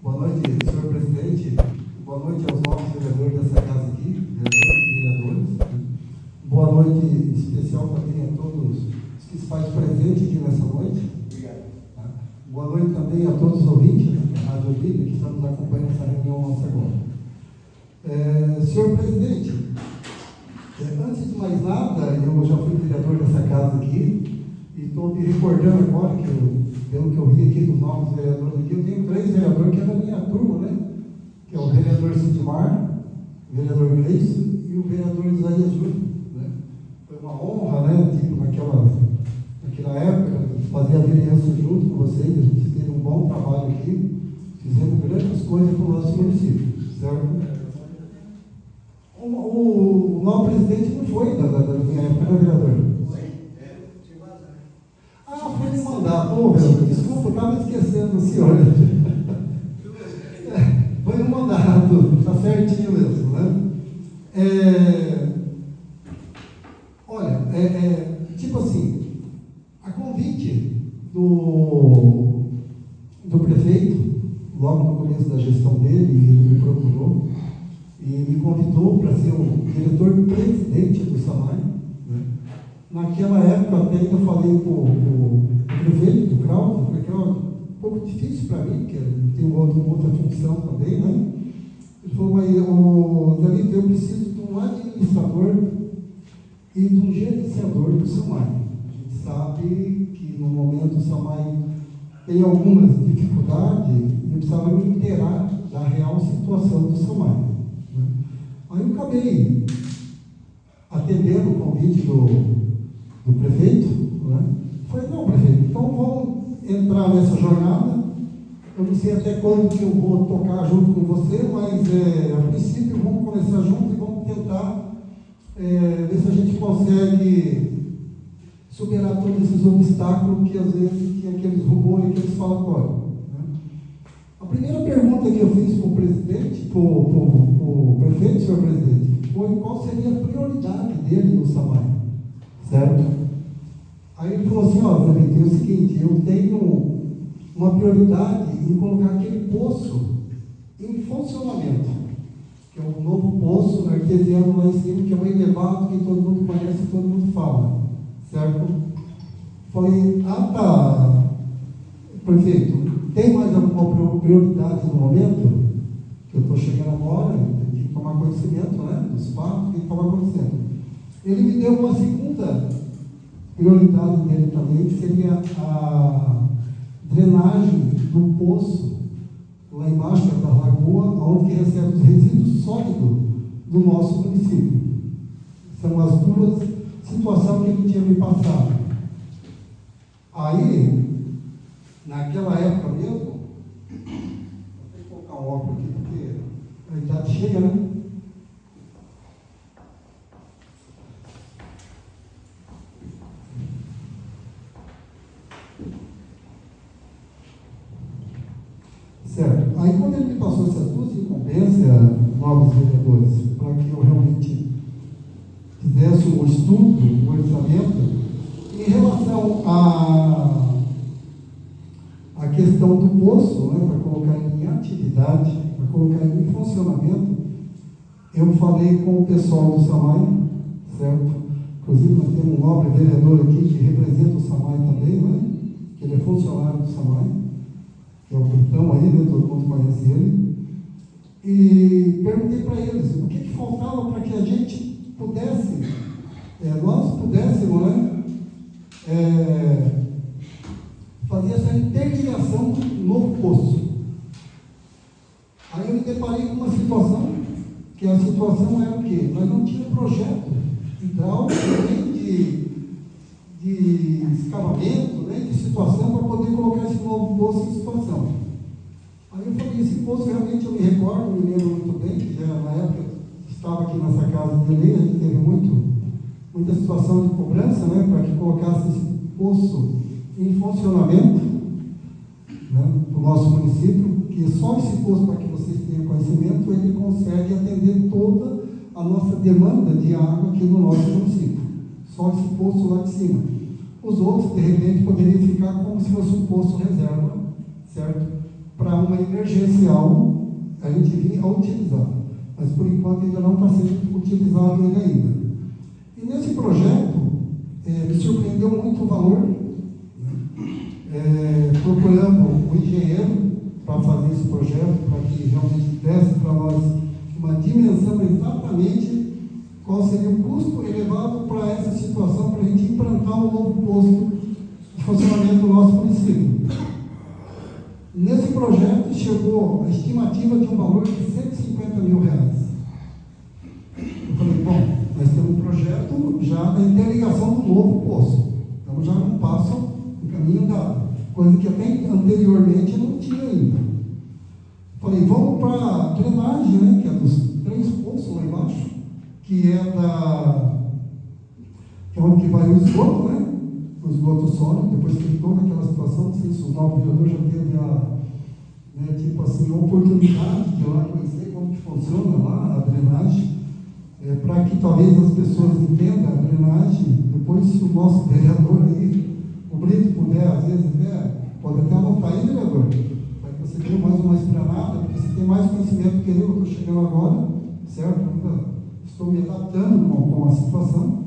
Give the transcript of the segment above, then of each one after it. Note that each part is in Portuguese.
Boa noite, senhor presidente. Boa noite aos novos vereadores dessa casa aqui, vereadores. Boa noite especial também a todos os que se fazem presente aqui nessa noite. Obrigado. Boa noite também a todos os ouvintes da Rádio Vida que estão nos acompanhando nessa reunião nossa agora. Senhor presidente, antes de mais nada, eu já fui vereador dessa casa aqui e estou me recordando agora pelo que eu vi aqui dos novos vereadores aqui, eu tenho 3 vereadores que é da minha turma, né? Que é o vereador Sidmar, o vereador Gleison e o vereador Isaías Júnior, né? Foi uma honra, né? Tipo, naquela época, fazer a vereança junto com vocês, a gente teve um bom trabalho aqui, fizemos grandes coisas para o nosso município, certo? O novo presidente não foi da minha época, né, vereador? Foi de mandato. Vereador, desculpa, eu estava esquecendo do senhor. Foi no mandato, está certinho mesmo, né? Olha, tipo assim, a convite do prefeito, logo no começo da gestão dele, ele me procurou e me convidou para ser o diretor-presidente do SAMAI, né? Naquela época, até eu falei com o prefeito do Crau, porque era um pouco difícil para mim, porque eu tenho outra função também, né? Ele falou, mas David, eu preciso de um administrador e de um gerenciador do SAMAI. A gente sabe que no momento o SAMAI tem algumas dificuldades e eu precisava me inteirar da real situação do SAMAI. Né? Aí eu acabei atendendo o convite do prefeito, né? Falei, não, prefeito, então vamos entrar nessa jornada. Eu não sei até quando que eu vou tocar junto com você, mas a princípio vamos começar junto e vamos tentar ver se a gente consegue superar todos esses obstáculos que às vezes tem aqueles rumores, aqueles falatórios. Né? A primeira pergunta que eu fiz para o presidente, para o prefeito, senhor presidente, foi qual seria a prioridade dele no SAMAI, certo? Aí ele falou assim, ó, David, é o seguinte, eu tenho uma prioridade em colocar aquele poço em funcionamento, que é um novo poço artesiano lá em cima, que é um elevado que todo mundo conhece e todo mundo fala, certo? Falei, tá, prefeito, tem mais alguma prioridade no momento? Que eu estou chegando agora, tem que tomar conhecimento, né, dos fatos que estavam acontecendo. Ele me deu uma segunda prioridade dele também, que seria a drenagem do poço lá embaixo da lagoa, onde recebe os resíduos sólidos do nosso município. São as 2 situações que ele tinha me passado. Aí, naquela época mesmo, vou ter que colocar um óculos aqui, porque a idade chega, né? Certo. Aí, quando ele me passou essas 2 incumbências, novos vereadores, para que eu realmente fizesse um estudo, um orçamento, em relação à questão do poço, né, para colocar em atividade, para colocar em funcionamento, eu falei com o pessoal do SAMAI, certo? Inclusive, nós temos um nobre vereador aqui que representa o SAMAI também, né? Que ele é funcionário do SAMAI, que é o Brutão aí, né? Todo mundo conhece ele. E perguntei para eles o que faltava para que a gente pudesse, nós pudéssemos, né? Fazer essa interligação do novo poço. Aí eu me deparei com uma situação, que a situação era o quê? Nós não tínhamos projeto hidráulico, nem de escavamento, né, de situação para poder colocar esse novo poço em situação. Aí eu falei, esse poço realmente eu me recordo, me lembro muito bem, que já na época estava aqui nessa casa de lei, a gente teve muita situação de cobrança, né, para que colocasse esse poço em funcionamento, né, do nosso município, que só esse poço, para que vocês tenham conhecimento, ele consegue atender toda a nossa demanda de água aqui no nosso município. Só esse poço lá de cima. Os outros, de repente, poderiam ficar como se fosse um poço reserva, certo? Para uma água emergencial a gente vinha a utilizar, mas por enquanto ainda não está sendo utilizado ele ainda. E nesse projeto, me surpreendeu muito o valor, procurando um engenheiro para fazer esse projeto, para que realmente desse para nós uma dimensão exatamente qual seria o custo elevado para essa situação, para a gente implantar um novo posto de funcionamento do nosso município. Nesse projeto chegou a estimativa de um valor de R$150 mil. Eu falei, bom, nós temos um projeto já da interligação do novo poço, então já não passa um caminho dado, coisa que até anteriormente não tinha ainda. Falei, vamos para a drenagem, né, que é dos 3 poços lá embaixo, que é onde que vai o esgoto, né? O esgoto sólido, depois que toda aquela situação, não sei se o novo vereador já teve a oportunidade de ir lá conhecer como que funciona lá a drenagem, para que talvez as pessoas entendam a drenagem. Depois, se o nosso vereador aí, o Brito puder, às vezes, pode até anotar aí, vereador, para que você tenha mais uma esplanada, porque você tem mais conhecimento que eu estou chegando agora, certo? Ainda estou me adaptando com a situação.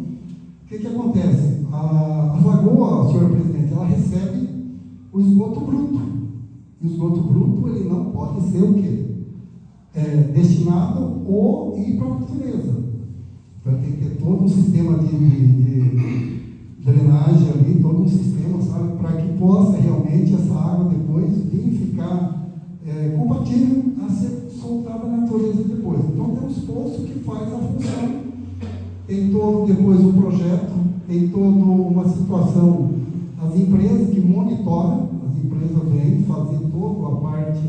O que acontece? A lagoa, senhor presidente, ela recebe o esgoto bruto. E o esgoto bruto, ele não pode ser o quê? Destinado ou ir para a natureza. Então, tem que ter todo um sistema de drenagem ali, todo um sistema, sabe, para que possa realmente essa água depois vir ficar compatível a ser soltada na natureza depois. Então, temos poços que faz a função. Tem todo depois um projeto, tem toda uma situação, as empresas que monitoram, as empresas vêm fazer toda a parte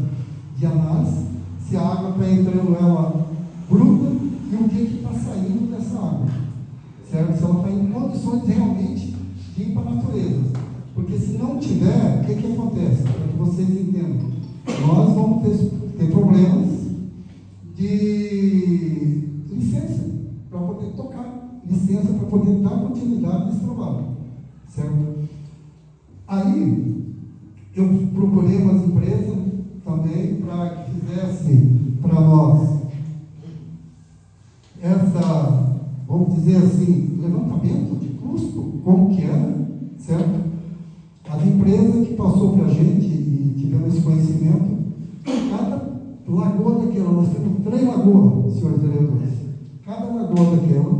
de análise, se a água está entrando ela bruta e o que está saindo dessa água, certo? Se ela está em condições realmente de ir para a natureza. Porque se não tiver, o que acontece? Para que vocês entendam, nós vamos ter problemas de licença para poder tocar, licença para poder dar continuidade nesse trabalho, certo? Aí, eu procurei umas empresas também para que fizesse para nós vamos dizer assim, levantamento de custo, como que era, certo? As empresas que passou para a gente e tivemos esse conhecimento, cada lagoa daquela, nós temos 3 lagoas, senhores vereadores, cada lagoa daquela,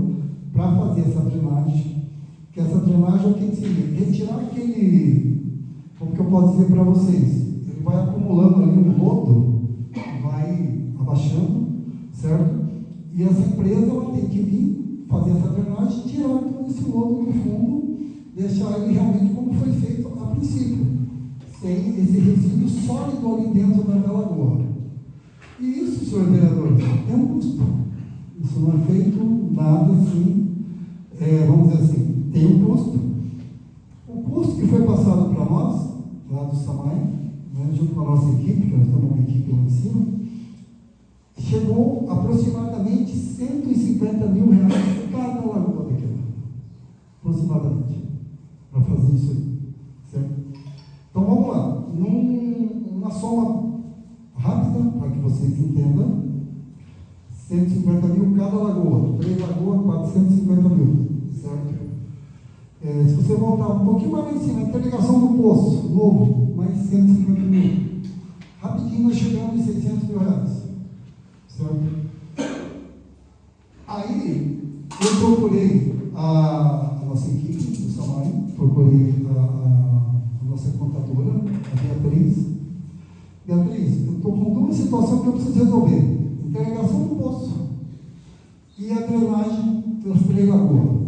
para fazer essa drenagem, que essa drenagem é o que seria? Retirar aquele, como que eu posso dizer para vocês, ele vai acumulando ali um lodo, vai abaixando, certo? E essa empresa ela tem que vir fazer essa drenagem, tirar todo esse lodo do fundo, deixar ele realmente como foi feito a princípio, sem esse resíduo sólido ali dentro da lagoa. E isso, senhor vereador, tem um custo. Isso não é feito nada assim, vamos dizer assim, tem um custo. O custo que foi passado para nós, lá do SAMAI, né, junto com a nossa equipe, que nós temos uma equipe lá em cima, chegou aproximadamente R$150 mil cada lagoa daquela. Aproximadamente. Para fazer isso aí. Certo? Então vamos lá. Uma soma rápida, para que vocês entendam. 150 mil cada lagoa. 3 lagoas, 450 mil. Certo? Se você voltar um pouquinho mais lá em cima, interligação do poço, novo, mais 150 mil. Rapidinho nós chegamos em R$600 mil. Certo? Aí, eu procurei a nossa equipe do SAMAI, procurei a nossa contadora, a Beatriz. Beatriz, eu estou com 2 situações que eu preciso resolver. Interligação do poço e a drenagem das 3 lagoas.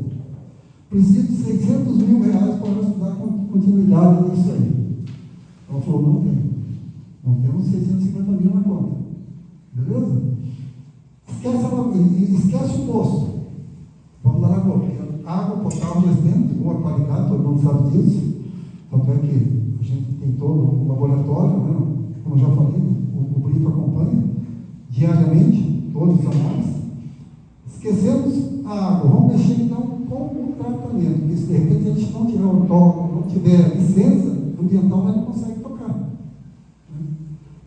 Preciso de R$600 mil para nós dar continuidade nisso aí. Ela falou, não tem. Não temos 650 mil na conta. Beleza? Esquece o poço. Vamos lá na conta. Água potável nós temos, de boa qualidade, todo mundo sabe disso. Tanto é que a gente tem todo um laboratório, né? Como eu já falei, o Brito acompanha diariamente todos os análises. Esquecemos a água, vamos mexer então com o tratamento, porque se de repente a gente não tiver autónomo, não tiver licença ambiental, nós não consegue tocar.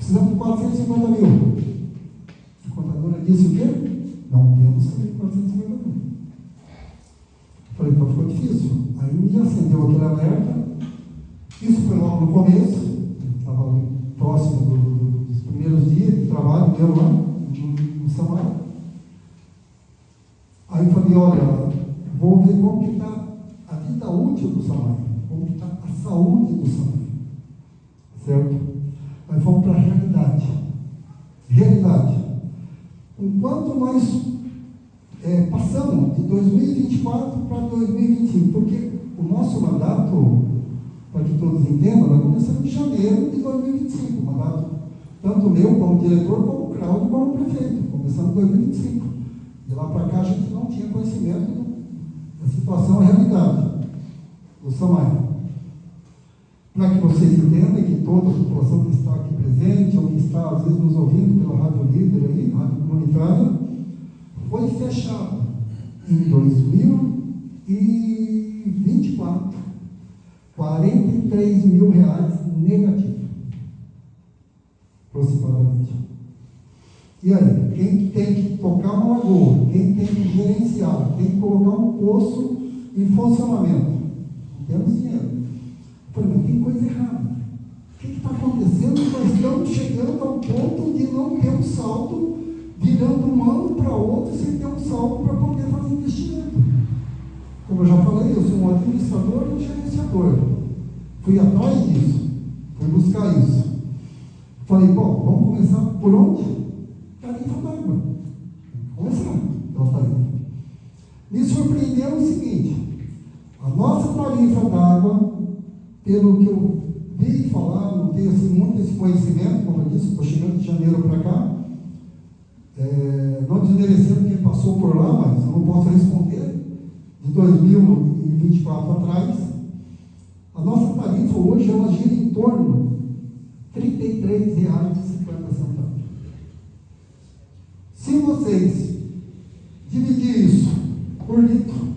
Precisamos de 450 mil. A contadora disse o quê? Não temos também 450 mil. Falei, então ficou difícil. Aí me acendeu aquele alerta. Isso foi logo no começo, estava próximo dos primeiros dias de trabalho meu lá, no Samar. Aí eu falei, olha, vou ver como que está a vida útil do Samar, como que está a saúde do Samar. Certo? Aí vamos para a realidade. Realidade. Enquanto nós passamos de 2024 para 2025, porque o nosso mandato, para que todos entendam, nós começamos em janeiro de 2025, o mandato tanto meu como diretor, como o Cláudio, como o prefeito, começando em 2025. De lá para cá a gente não tinha conhecimento da situação, a realidade do Samar. Para que vocês entendam que toda a população que está aqui presente, ou que está às vezes nos ouvindo pela Rádio Líder aí, Rádio Comunitária, foi fechado em 2024, R$43 mil negativo, aproximadamente. E aí, quem tem que tocar uma lagoa, quem tem que gerenciar, tem que colocar um poço em funcionamento, não temos dinheiro. Eu falei, mas tem coisa errada. O que está acontecendo? Nós estamos chegando ao ponto de não ter um saldo, virando um ano para outro sem ter um saldo para poder fazer investimento. Como eu já falei, eu sou um administrador e um gerenciador. Fui atrás disso, fui buscar isso. Falei, bom, vamos começar por onde? Tarifa d'água. Vamos começar pela tarifa. Me surpreendeu o seguinte, a nossa tarifa d'água, pelo que eu vi falar, não tenho assim, muito esse conhecimento, como eu disse, estou chegando de janeiro para cá, não desmerecendo quem passou por lá, mas eu não posso responder, de 2024 atrás, a nossa tarifa hoje, ela gira em torno de R$33,50. Se vocês dividir isso por litro,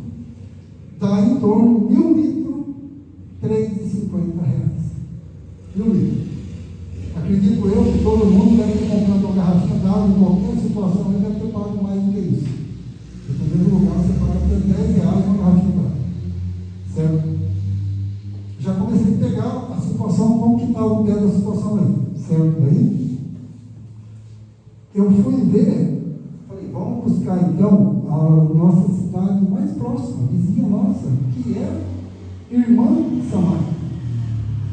dá em torno de 1.000 litros, R$3,50. 1.000 litros. Acredito eu que todo mundo deve ter comprado uma garrafinha d'água, em qualquer situação, ele deve ter pago mais do que isso. Dependendo do lugar, você paga até R$10 uma garrafinha d'água. Certo? Já comecei a pegar a situação, como que está o pé da situação aí. Certo? Daí, eu fui ver, falei, vamos buscar então a nossa cidade mais próxima, vizinha nossa, que é irmã de Samar.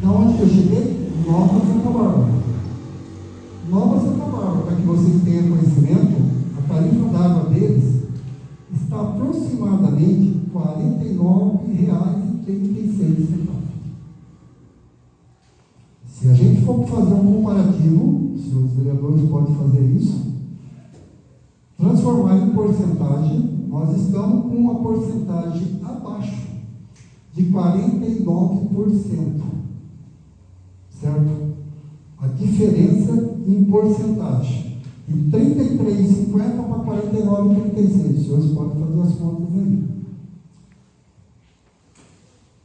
Da onde que eu cheguei? Nova Santa Bárbara. Nova Santa Bárbara, para que vocês tenham conhecimento, a tarifa d'água deles está aproximadamente R$49,36. Se a gente for fazer um comparativo, se os vereadores podem fazer isso, transformar em porcentagem, nós estamos com uma porcentagem abaixo de 49%. Certo? A diferença em porcentagem de 33,50 para 49,36. Os senhores podem fazer as contas aí.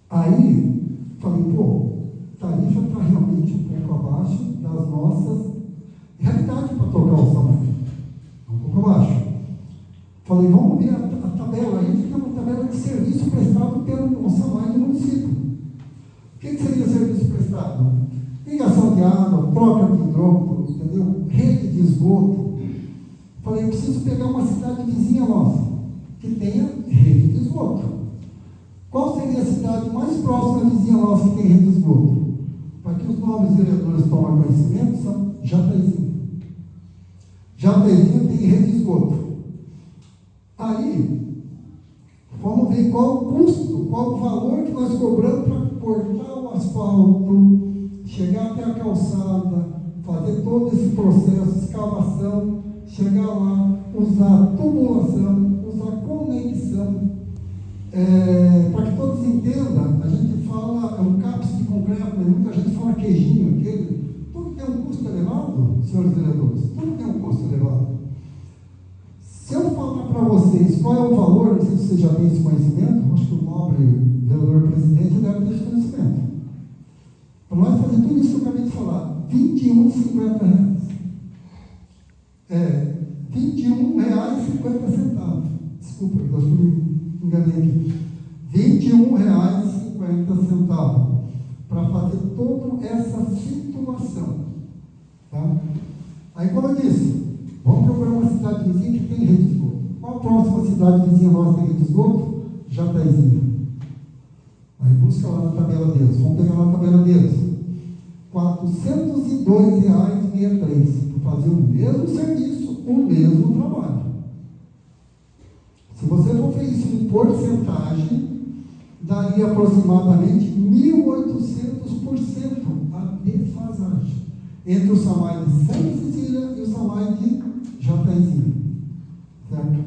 Aí, falei, pô, tarifa está realmente um pouco abaixo das nossas realidades para tocar o salário. Um pouco abaixo. Falei, vamos ver a tabela. A gente tem uma tabela de serviço prestado pelo salário do município. O que seria serviço prestado? Ligação de água, troca de hidrômetro, entendeu? Rede de esgoto. Falei, eu preciso pegar uma cidade vizinha nossa, que tenha rede de esgoto. Qual seria a cidade mais próxima vizinha nossa que tem rede de esgoto? Para que os novos vereadores tomem conhecimento, são Jataizinho. Jataizinho tem rede de esgoto. Aí, vamos ver qual o custo, qual o valor que nós cobramos para cortar o asfalto, chegar até a calçada, fazer todo esse processo, escavação, chegar lá, usar tubulação, usar conexão. Para que todos entendam, a gente fala, é um cápsula de concreto, mas muita gente fala queijinho, aquele. Tudo tem um custo elevado, senhores vereadores, tudo tem um custo elevado. Se eu falar para vocês qual é o valor, não sei se vocês já têm esse conhecimento, acho que o nobre vereador presidente deve ter esse conhecimento. Para nós fazer tudo isso que eu acabei de falar, R$21,50. R$21,50. Desculpa, eu me enganei aqui. R$21,50 para fazer toda essa situação. Tá? Aí, como eu disse, vamos procurar uma cidade vizinha que tem rede de esgoto. Qual a próxima cidade vizinha nossa que tem rede de esgoto? Jataizinho. Aí busca lá na tabela deles. Vamos pegar lá na tabela deles. R$402,63 para fazer o mesmo serviço, o mesmo trabalho. Se você for ver isso em porcentagem, daria aproximadamente 1.800% a defasagem entre o SAMAI de Santa Cecília e o SAMAI de Jataizinho. Certo?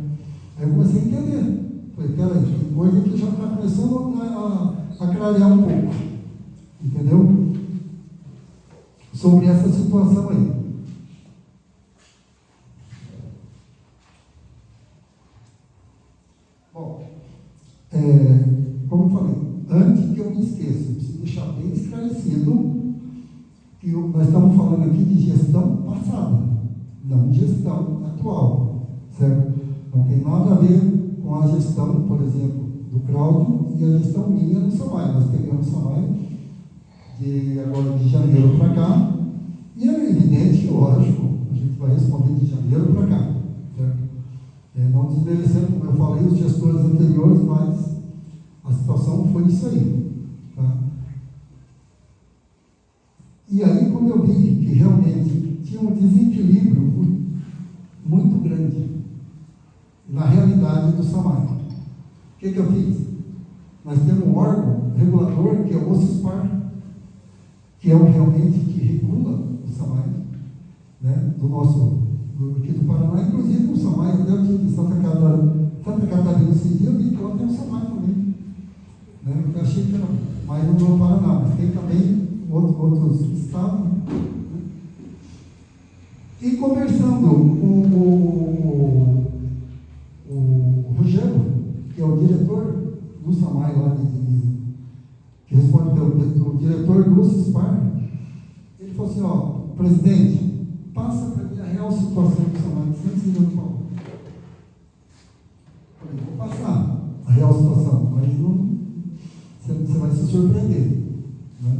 Aí eu comecei a entender. Falei, peraí, tem coisa que já está começando a clarear um pouco. Entendeu? Sobre essa situação aí. Bom, como eu falei, antes que eu me esqueça, eu preciso deixar bem esclarecido que nós estamos falando aqui de gestão passada, não gestão atual, certo? Não tem nada a ver com a gestão, por exemplo, do Cláudio e a gestão minha no SAMAI. Nós pegamos o SAMAI agora de janeiro para cá, e é evidente, lógico, a gente vai responder de janeiro para cá, certo? Não desmerecendo, como eu falei, os gestores anteriores, mas a situação foi isso aí. Tá? E aí, quando eu vi que realmente tinha um desequilíbrio muito grande na realidade do SAMAI, o que eu fiz? Nós temos um órgão regulador, que é o OCISPAR, que é o realmente que regula o SAMAI, né, aqui do Paraná. Inclusive o SAMAI, até eu tive em Santa Catarina esse dia, eu vi que lá tem um SAMAI também. Né, eu achei que era mais no Paraná, mas tem também outros estados. Né? E conversando com o Rogério, que é o diretor do SAMAI lá que responde pelo diretor do CISPAR, ele falou assim, presidente, passa para mim a real situação do SAMAI de Santa Cecília do Paulo. Eu falei, vou passar a real situação, mas você vai se surpreender. Né?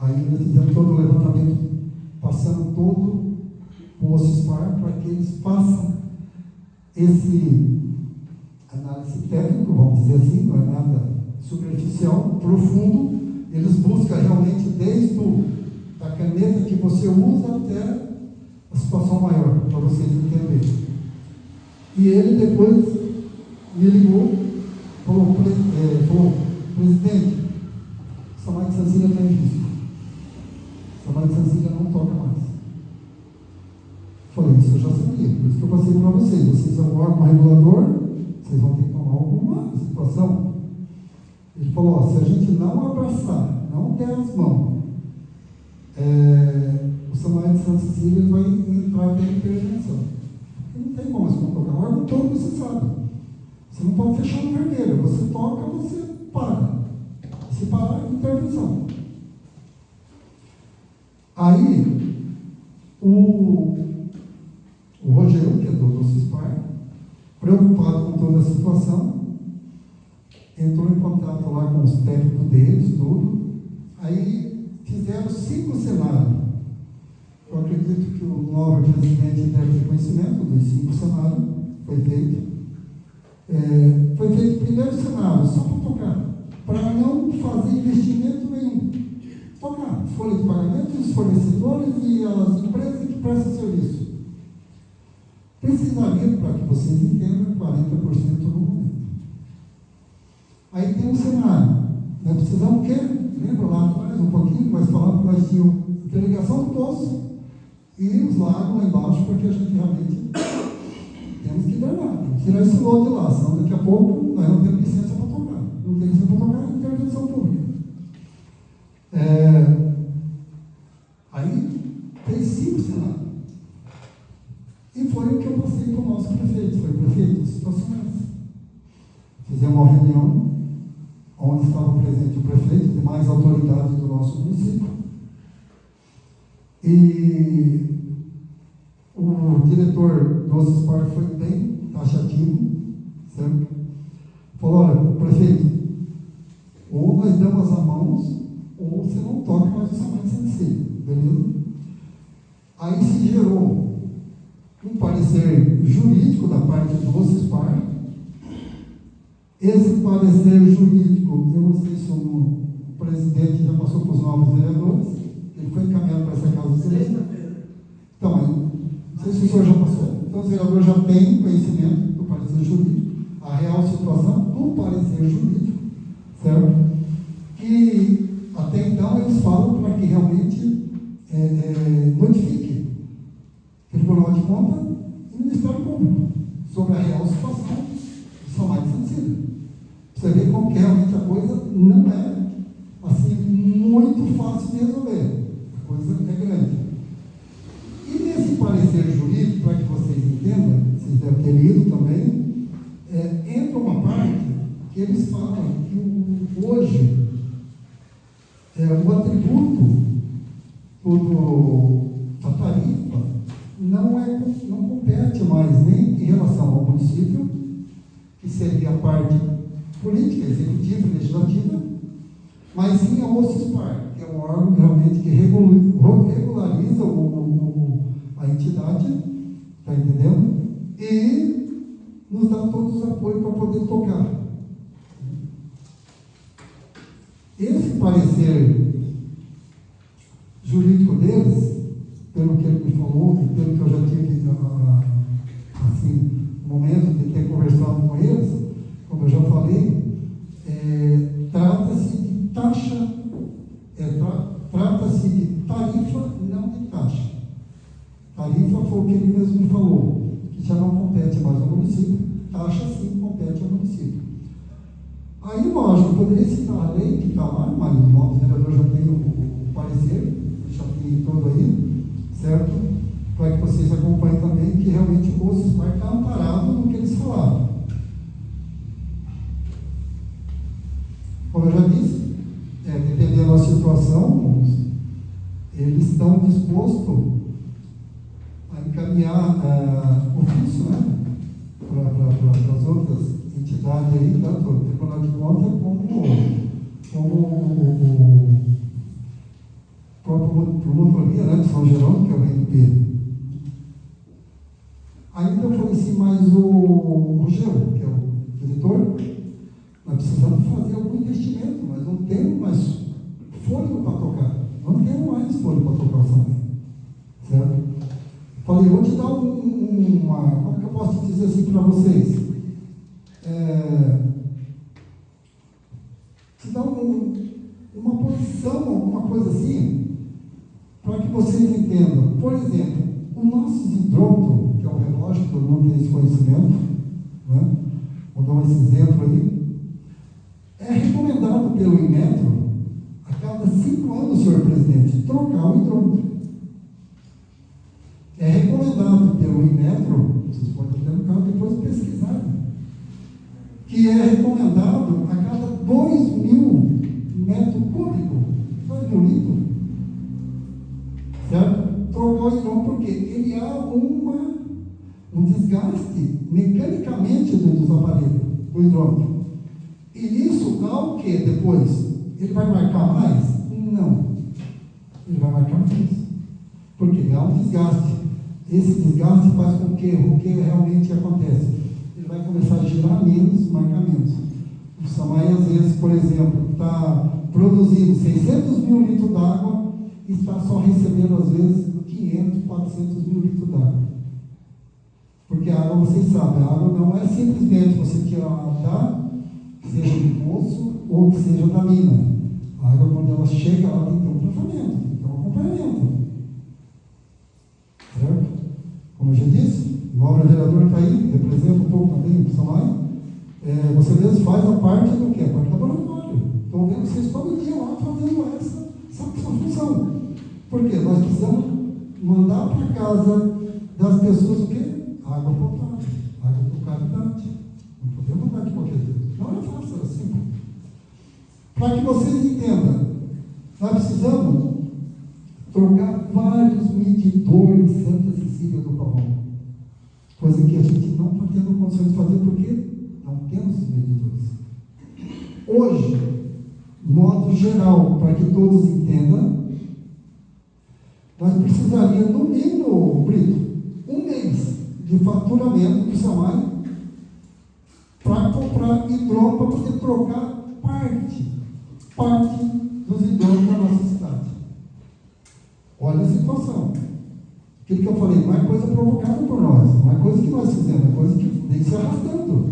Aí nós fizemos todo o levantamento, passando todo o CISPAR para que eles façam esse análise técnica, vamos dizer assim, não é nada superficial, profundo. Eles buscam realmente desde a caneta que você usa até a situação maior, para vocês entenderem. E ele depois me ligou, falou, presidente, o SAMAI de Santa Cecília está em risco. O SAMAI de Santa Cecília não toca mais. Falei, isso eu já sabia, por isso que eu passei para vocês. Vocês são um órgão regulador, vocês vão ter que tomar alguma situação. Ele falou, se a gente não abraçar, não der as mãos, o SAMAI de Santa Cecília vai entrar em intervenção. Não tem como você não tocar. O órgão todo você sabe. Você não pode fechar no vermelho. Você toca, você para. Se parar, é intervenção. Aí, o Rogério, que é do CISPAR, preocupado com toda a situação, entrou em contato lá com os técnicos deles, tudo. Aí fizeram 5 cenários. Eu acredito que o novo presidente deve ter conhecimento dos 5 cenários. Foi feito. Foi feito o primeiro cenário, só para tocar, para não fazer investimento nenhum. Tocar folha de pagamento dos fornecedores e as empresas que prestam serviço. Precisaria, para que vocês entendam, 40% no momento. Aí tem um cenário. Nós precisamos o quê? Lembra lá atrás um pouquinho, mas falando que nós tínhamos delegação do poço e os lagos lá embaixo, porque a gente realmente temos que drenar, temos que tirar esse lodo de lá, senão daqui a pouco nós não temos licença para tocar. Não tem licença para tocar, é intervenção pública. Aí tem 5 cenários. E foi o que eu passei para o nosso prefeito. Foi, prefeito, situação é essa. Fizemos uma reunião onde estava presente o prefeito e demais autoridades do nosso município. E o diretor do OCESPAR foi bem taxativo, certo? Falou: olha, prefeito, ou nós damos as mãos, ou você não toca mais o Samai Sensei, beleza? Aí se gerou um parecer jurídico da parte do OCESPAR. Esse parecer jurídico, eu não sei se o presidente já passou para os novos vereadores, ele foi encaminhado para essa casa de direito. Então, não sei se o senhor já passou. Então, os vereadores já têm conhecimento do parecer jurídico, a real situação do parecer jurídico, certo? Que até então eles falam para que realmente notifique o Tribunal de Contas e o Ministério Público sobre a real situação do Samai de Santana. Você vê como que realmente a coisa não é assim muito fácil de resolver. A coisa é grande. E nesse parecer jurídico, para que vocês entendam, vocês devem ter lido também, entra uma parte que eles falam que hoje o atributo da tarifa não compete mais nem em relação ao município, que seria a parte política, executiva e legislativa, mas sim ao OCESPAR, que é um órgão realmente que regulariza a entidade, está entendendo? E nos dá todos os apoios para poder tocar. Esse parecer jurídico deles, pelo que ele me falou e pelo que eu já tive assim, momento de ter conversado com eles, como eu já falei, trata-se de taxa, trata-se de tarifa, não de taxa. Tarifa foi o que ele mesmo me falou, que já não compete mais ao município, taxa sim compete ao município. Aí, lógico, eu poderia citar a lei que está lá, mas o nosso vereador já tem o parecer, já tem todo aí, certo? Para que vocês acompanhem também que realmente o OCESPAR está amparado no que eles falaram. Como eu já disse, dependendo da situação, eles estão dispostos a encaminhar ofício, né, para as outras entidades aí, tanto o Tribunal de Contas como o próprio promotoria, né, de São Jerônimo, que é o RNP. Ainda eu falei assim, mas o Rogério, que é o diretor, nós precisamos fazer algum investimento, mas não temos mais fôlego para tocar. Não temos mais fôlego para tocar o Samai. Certo? Falei, vou te dar como é que eu posso dizer assim para vocês? Te dar uma posição, alguma coisa assim, para que vocês entendam. Por exemplo, o nosso hidrômetro, que é o relógio, todo mundo tem esse conhecimento, né? Vou dar esse exemplo aí. É recomendado pelo Inmetro, a cada 5 anos, senhor presidente, trocar o hidrômetro. É recomendado pelo Inmetro, vocês podem ter no carro depois pesquisar, que é recomendado a cada 2.000 metros cúbicos, 2.000 litros, certo? Trocar o hidrômetro, porque ele há um desgaste mecanicamente dos aparelhos, do hidrômetro. E isso há o que depois? Ele vai marcar mais? Não. Ele vai marcar menos. Porque há um desgaste. Esse desgaste faz com que o que realmente acontece? Ele vai começar a girar menos, marcar menos. O Samai, às vezes, por exemplo, está produzindo 600 mil litros d'água e está só recebendo, às vezes, 500, 400 mil litros d'água. Porque a água, vocês sabem, a água não é simplesmente você tirar da, que seja do poço ou que seja da mina. A água, quando ela chega, ela tem que ter um tratamento, tem que ter um acompanhamento. Certo? Como eu já disse, o nobre vereador está aí, representa um pouco também o Samai. Você mesmo faz a parte do quê? A parte do laboratório. Estou vendo vocês todo dia lá fazendo essa função. Por quê? Nós precisamos mandar para casa das pessoas o quê? Água potável, água com qualidade. Não podemos mandar de qualquer jeito. Não é fácil, é simples. Para que vocês entendam, nós precisamos trocar vários medidores em Santa Cecília do Pavão. Coisa que a gente não está tendo condições de fazer porque não temos medidores. Hoje, modo geral, para que todos entendam, nós precisaríamos, no mínimo, Brito, um mês de faturamento do SAMAI para comprar hidrômetro para poder trocar parte dos hidrômetros da nossa cidade. Olha a situação. Aquilo que eu falei, não é coisa provocada por nós, não é coisa que nós fizemos, é coisa que vem se arrastando.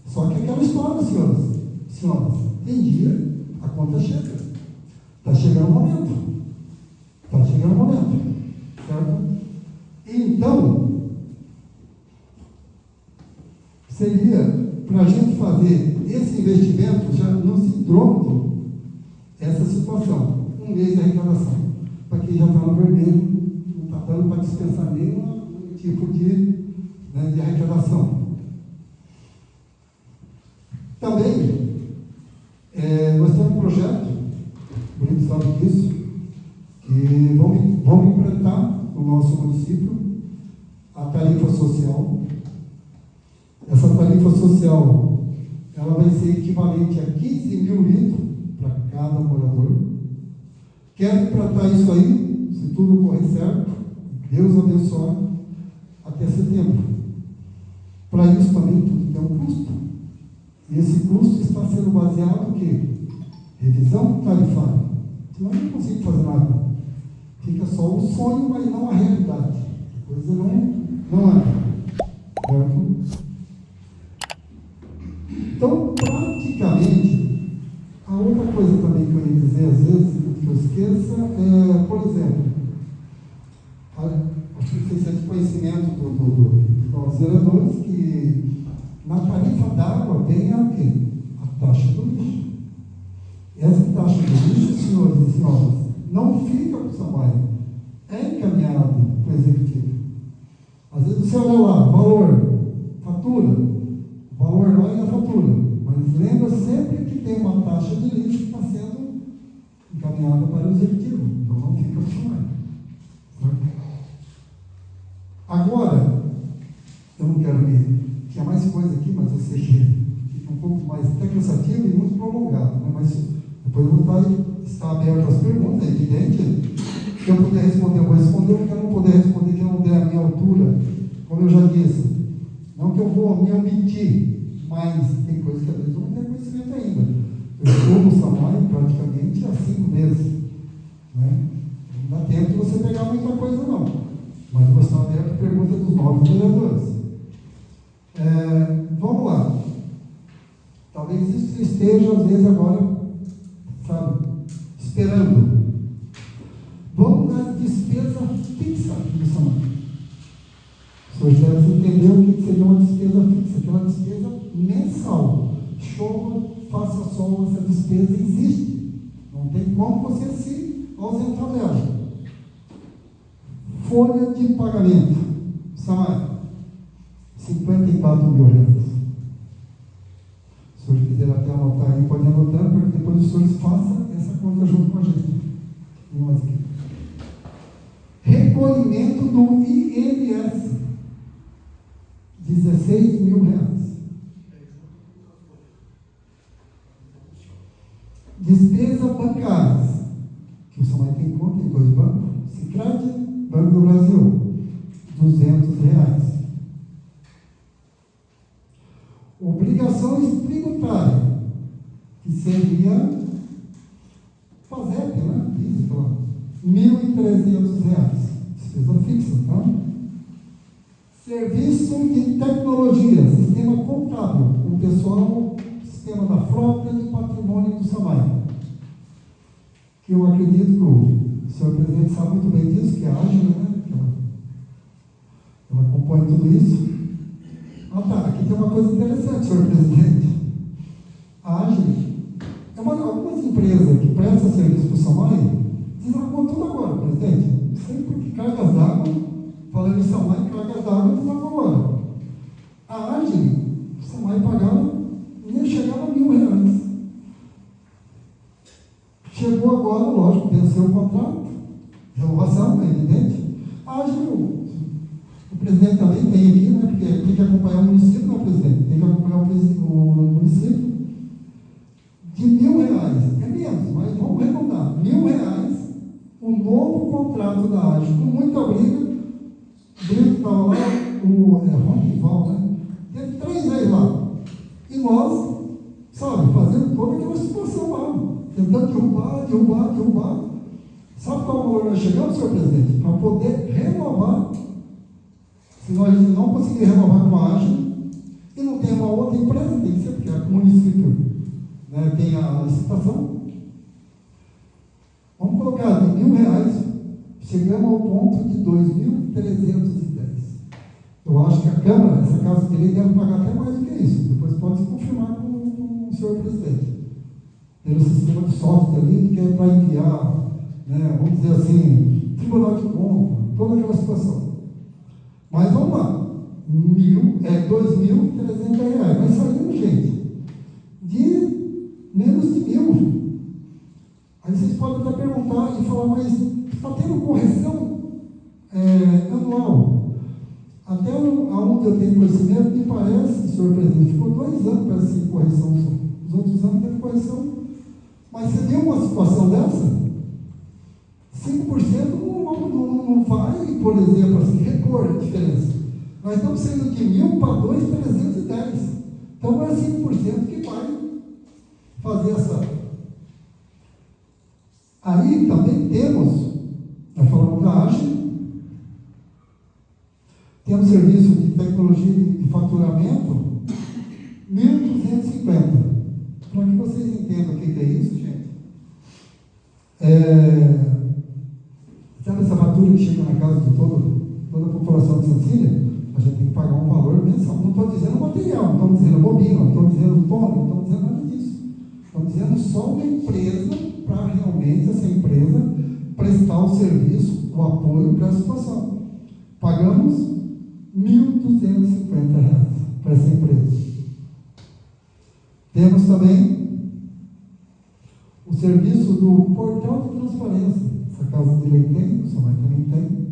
Só que aquela história, senhoras, tem dia, a conta chega. Está chegando o momento. Certo? Então, seria para a gente fazer esse investimento já nos hidrômetros, essa situação. Um mês de arrecadação. Para quem já está no vermelho, não está dando para dispensar nenhum tipo de arrecadação. Também, nós temos um projeto, o Brito sabe disso, que vamos implantar no nosso município a tarifa social. Essa tarifa social, ela vai ser equivalente a 15 mil litros para cada morador. Quero implantar isso aí, se tudo correr certo, Deus abençoe, até setembro. Para isso também tudo tem um custo. E esse custo está sendo baseado em quê? Revisão tarifária. Senão eu não consigo fazer nada. Fica só o sonho, mas não a realidade. A coisa não anda. Certo? Então, praticamente, a outra coisa também que eu ia dizer, às vezes, que eu esqueça, por exemplo, acho que vocês têm conhecimento dos vereadores que na tarifa d'água vem a taxa do lixo. Essa taxa do lixo, senhores e senhoras, não fica para o SAMAI, é encaminhado para o executivo. Às vezes você olha lá, valor, fatura, valor lá é a fatura, mas lembra sempre que tem uma taxa de lixo que está sendo encaminhada para o executivo, então não fica para o SAMAI. Agora, eu não quero me... Tinha mais coisa aqui, mas eu sei que fica um pouco mais até cansativo e muito prolongado, né? Mas depois eu vou estar aberto às perguntas, é evidente. Se eu puder responder, eu vou responder. O que eu não puder responder, que eu não der a minha altura, como eu já disse. Não que eu vou me omitir, mas tem coisas que às vezes eu não tenho conhecimento ainda. Eu estou no SAMAI praticamente há 5 meses. Né? Não dá tempo de você pegar muita coisa, não. Mas eu vou estar aberto à pergunta dos novos vereadores. Vamos lá. Talvez isso esteja, às vezes, agora, sabe, esperando. Vamos na despesa fixa do SAMAI. O senhor deve entender o que seria uma despesa fixa, aquela despesa mensal. Chova, faça sol, essa despesa existe. Não tem como você se ausentar dela. Folha de pagamento. SAMAI. 54 mil reais. Se o senhor quiser até anotar aí, pode anotar, para que depois os senhores façam essa conta junto com a gente. Recolhimento do INS, 16 mil reais. Despesas bancárias, que o SAMAI tem conta em 2 bancos, Sicredi, Banco do Brasil, 200 reais. Obrigações tributárias, que seria FASEP, né? Isso, claro. R$ 1.300, despesa fixa, tá? Serviço de tecnologia, sistema contábil, o pessoal, sistema da frota de patrimônio do SAMAI. Que eu acredito que o senhor presidente sabe muito bem disso, que é a Ágil, né? Ela compõe tudo isso. Tá, aqui tem uma coisa interessante, senhor presidente. A Ágil algumas empresas que prestam serviço para o SAMAI desarmou tudo agora, presidente. Não sei porque cargas d'água, falando em SAMAI, cargas d'água desarmou agora. A Ágil, o SAMAI pagava, nem chegava a R$ 1.000. Chegou agora, lógico, venceu o contrato, tem aqui, né? Porque tem que acompanhar o município, né, presidente? Tem que acompanhar o município. De R$1.000, é menos, mas vamos arredondar, R$1.000, o novo contrato da AGE, com muita briga. O Brito estava lá, Ronival, né? Teve 3 vezes lá. E nós, sabe, fazendo toda aquela situação lá, tentando derrubar. Sabe qual valor nós chegamos, senhor presidente? Para poder renovar, se nós não conseguir renovar com a AGE, e não tem uma outra empresa, tem que ser, porque é o município, né, tem a licitação. Vamos colocar de R$1.000, chegamos ao ponto de 2.310. Eu acho que a Câmara, essa casa de lei, deve pagar até mais do que isso. Depois pode se confirmar com o senhor presidente. Pelo sistema de software ali, que é para enviar, né, vamos dizer assim, tribunal de compra, toda aquela situação. Mas vamos lá, R$2.300. Nós saímos, gente, de menos de 1.000. Aí vocês podem até perguntar e falar, mas está tendo correção anual? Até onde eu tenho conhecimento, me parece, senhor presidente, ficou 2 anos para essa correção só. Os outros anos teve correção. Mas você viu uma situação dessa? 5% não vai, por exemplo, assim, repor a diferença. Nós estamos saindo de 1.000 para 2.310. Então é 5% que vai fazer essa. Aí também temos, nós falamos da AGE, temos serviço de tecnologia de faturamento, 1.250. Para que vocês entendam o que é isso, gente. Sabe essa fatura que chega na casa de toda a população de Sicília? A gente tem que pagar um valor mensal. Não estou dizendo material, não estou dizendo bobina, não estou dizendo tona, não estou dizendo nada disso. Estou dizendo só uma empresa para realmente essa empresa prestar o serviço, o apoio para a situação. Pagamos R$1.250 para essa empresa. Temos também o serviço do portal de transparência. Essa casa de lei tem, o Samai também tem.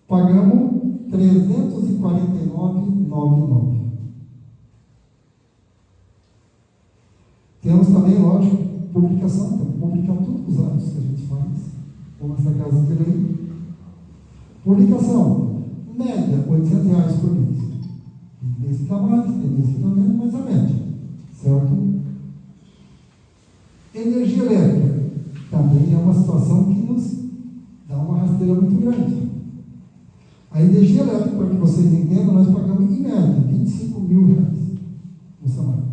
Pagamos R$349,99. Temos também, lógico, publicação, temos que publicar todos os anos que a gente faz, como essa casa de lei. Publicação, média, R$800 por mês. Tem mês que dá mais, tem mês que dá menos, mas a média, certo? Energia elétrica, também é uma situação que nos dá uma rasteira muito grande. A energia elétrica, para que vocês entendam, nós pagamos em média R$25.000 no salário.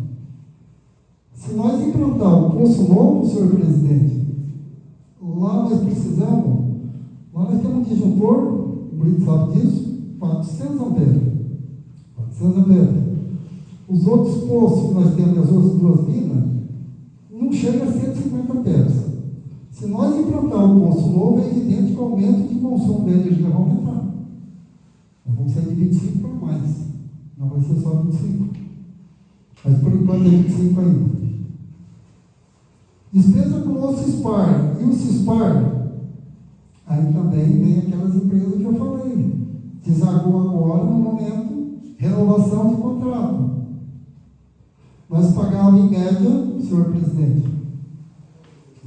Se nós implantar o poço novo, senhor presidente, lá nós precisamos, lá nós temos um disjuntor, o Brito sabe disso, 400 amperes. 400 amperes. Os outros poços que nós temos, as outras 2 minas, não chega a 150 amperes. Se nós implantar o poço novo, é evidente que o aumento de consumo de energia vai aumentar. Nós vamos sair de 25 para mais. Não vai ser só 25. Mas por enquanto é 25 ainda. Despesa com o CISPAR. E o CISPAR, aí também vem aquelas empresas que eu falei. Desagou agora no momento, renovação de contrato. Nós pagávamos em média, senhor presidente,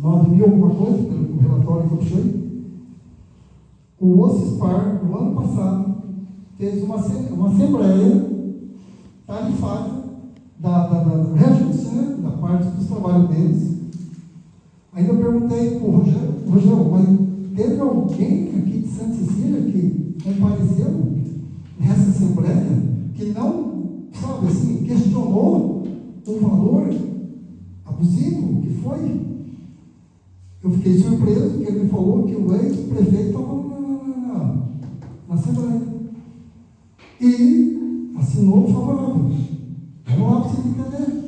9.000 alguma coisa, pelo relatório que eu puxei. O OCISPAR, no ano passado, fez uma assembleia tarifária da reajuste, né, da parte dos trabalhos deles. Ainda perguntei para o Rogério, mas teve alguém aqui de Santa Cecília que compareceu nessa assembleia que não, sabe assim, questionou o valor abusivo que foi? Eu fiquei surpreso porque ele me falou que o ex-prefeito estava na assembleia e assinou favorável. Vamos lá para vocês entenderem.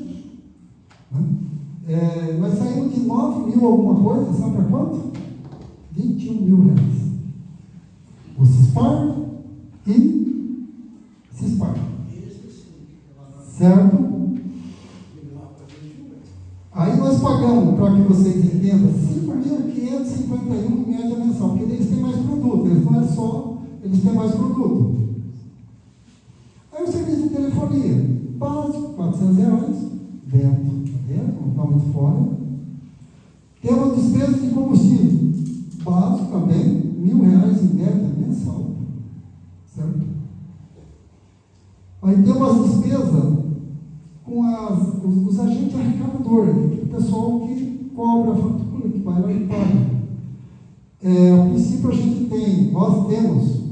Nós saímos de 9.000 alguma coisa, sabe para quanto? R$21.000. O CISPAR e CISPAR. Certo? Aí nós pagamos, para que vocês entendam, 5.551 em média mensal, porque eles têm mais produto, eles não é só, eles têm mais produto. R$ 400 dentro, não está muito fora. Temos despesas de combustível básico também, R$ 1.000 em média mensal, certo? Aí temos as despesas com os agentes arrecadadores, o pessoal que cobra a fatura, que vai lá e paga. A princípio nós temos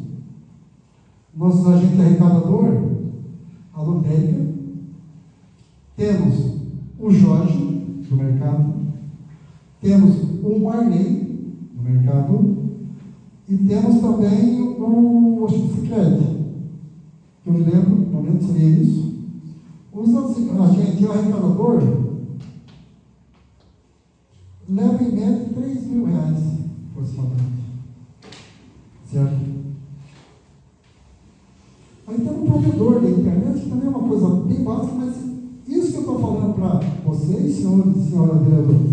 nossos agentes arrecadadores, a lotérica, temos o Jorge, do mercado, temos o Marley, do mercado, e temos também o Sicredi, que eu me lembro, no momento seria isso. Os agentes arrecadadores levam em média R$ 3.000, aproximadamente, certo? Aí tem um provedor da internet, que também é uma coisa bem básica, mas isso que eu estou falando para vocês, senhores e senhoras vereadores,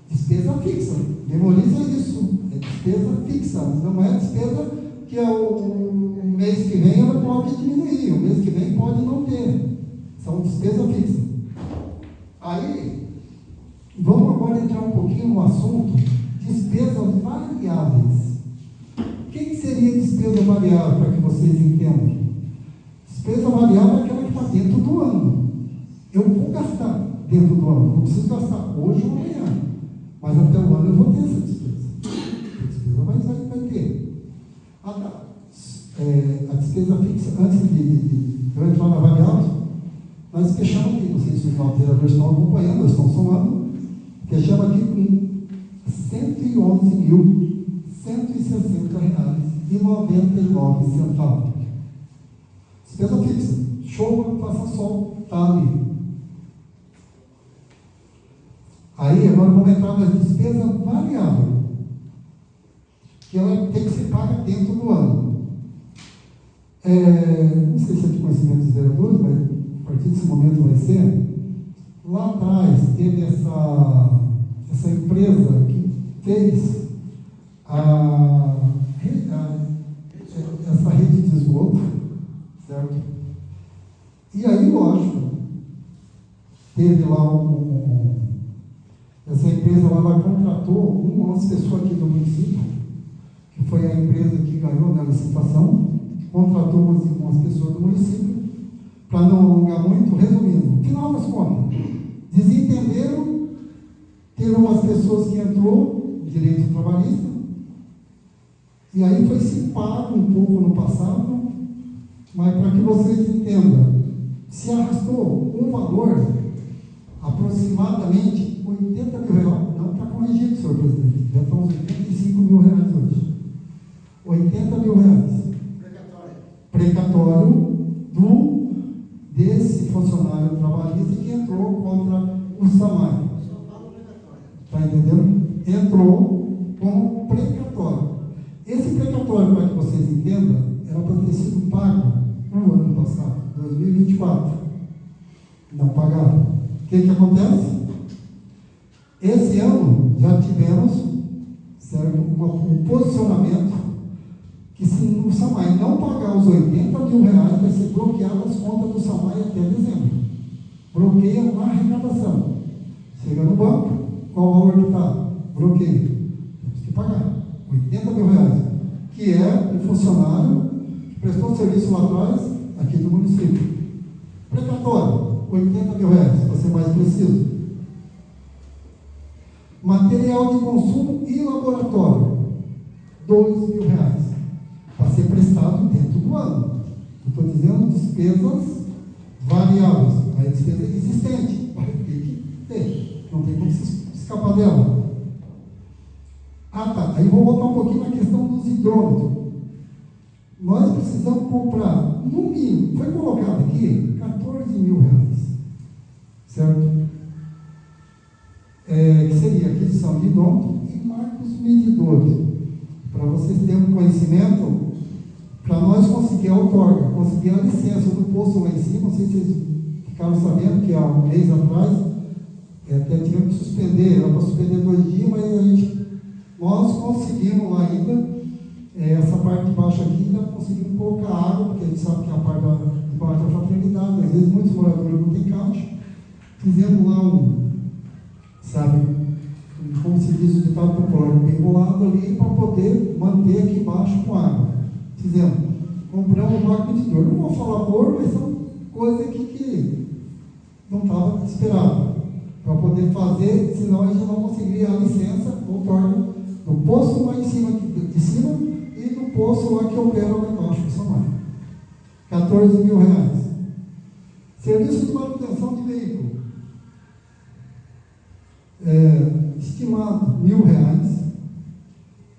despesa fixa, memoriza isso, é despesa fixa, não é despesa que o mês que vem ela pode diminuir, o mês que vem pode não ter, são despesa fixa. Aí, vamos agora entrar um pouquinho no assunto, despesas variáveis. O que seria despesa variável, para que vocês entendam? Despesa variável é aquela que está dentro do ano. Eu vou gastar dentro do ano, não preciso gastar hoje ou amanhã, mas até o ano eu vou ter essa despesa. A despesa vai ter. A despesa fixa, antes de eu entrar na variável, nós fechamos aqui, não sei se os vereadores estão acompanhando, estão somando, fechamos aqui com R$ 111.160,99. Despesa fixa, chova, faça sol, está ali. Aí, agora vamos entrar na despesa variável, que ela tem que ser paga dentro do ano. Não sei se é de conhecimento dos vereadores, mas a partir desse momento vai ser. Lá atrás teve essa empresa que fez essa rede de esgoto, certo? E aí, lógico, teve lá essa empresa lá, ela contratou uma pessoa aqui do município, que foi a empresa que ganhou na licitação, contratou umas pessoas do município, para não alongar muito, resumindo, no final das contas, desentenderam, teve umas pessoas que entrou, direito trabalhista, e aí foi se pago um pouco no passado, mas para que vocês entendam, se arrastou um valor aproximadamente R$ 80.000, não está corrigido, senhor presidente, já estão uns R$ 85.000 hoje. R$ 80.000. Precatório desse funcionário trabalhista que entrou contra o SAMAI. Está entendendo? Entrou como precatório. Esse precatório, para que vocês entendam, era para ter sido pago no ano passado, 2024. Não pagaram. O que acontece? Esse ano já tivemos, certo, um posicionamento que, se o SAMAI não pagar os R$ 80.000, vai ser bloqueado as contas do SAMAI até dezembro. Bloqueia na arrecadação. Chega no banco, qual o valor que está? Bloqueio. Temos que pagar R$ 80.000, que é um funcionário que prestou serviço lá atrás, aqui do município. Precatório, R$ 80.000, para ser mais preciso. Material de consumo e laboratório, R$ 2.000, para ser prestado dentro do ano. Estou dizendo despesas variáveis, a despesa existente, vai ter que ter, não tem como se escapar dela. Tá, aí vou voltar um pouquinho na questão dos hidrômetros. Nós precisamos comprar, no mínimo, foi colocado aqui, R$ 14.000, certo? Que seria aquisição de hidrômetro e marcos medidores, para vocês terem um conhecimento, para nós conseguir a outorga, conseguir a licença do posto lá em cima. Não sei se vocês ficaram sabendo que há um mês atrás, até tivemos que suspender, era para suspender 2 dias, mas nós conseguimos lá ainda, essa parte de baixo aqui, ainda conseguimos colocar água, porque a gente sabe que a parte de baixo da fraternidade, às vezes muitos moradores não têm carro, Fizemos lá como se diz o ditado popular, bem bolado ali para poder manter aqui embaixo com água. Fizemos. Compramos um vaca medidor. Não vou falar por, mas são coisas aqui que não estava esperado. Para poder fazer, senão a gente não conseguiria a licença, outorga, no poço lá em cima, de cima e no poço lá que opera lá embaixo, São Mário. R$14.000. Serviço de manutenção de veículo. Estimado R$1.000.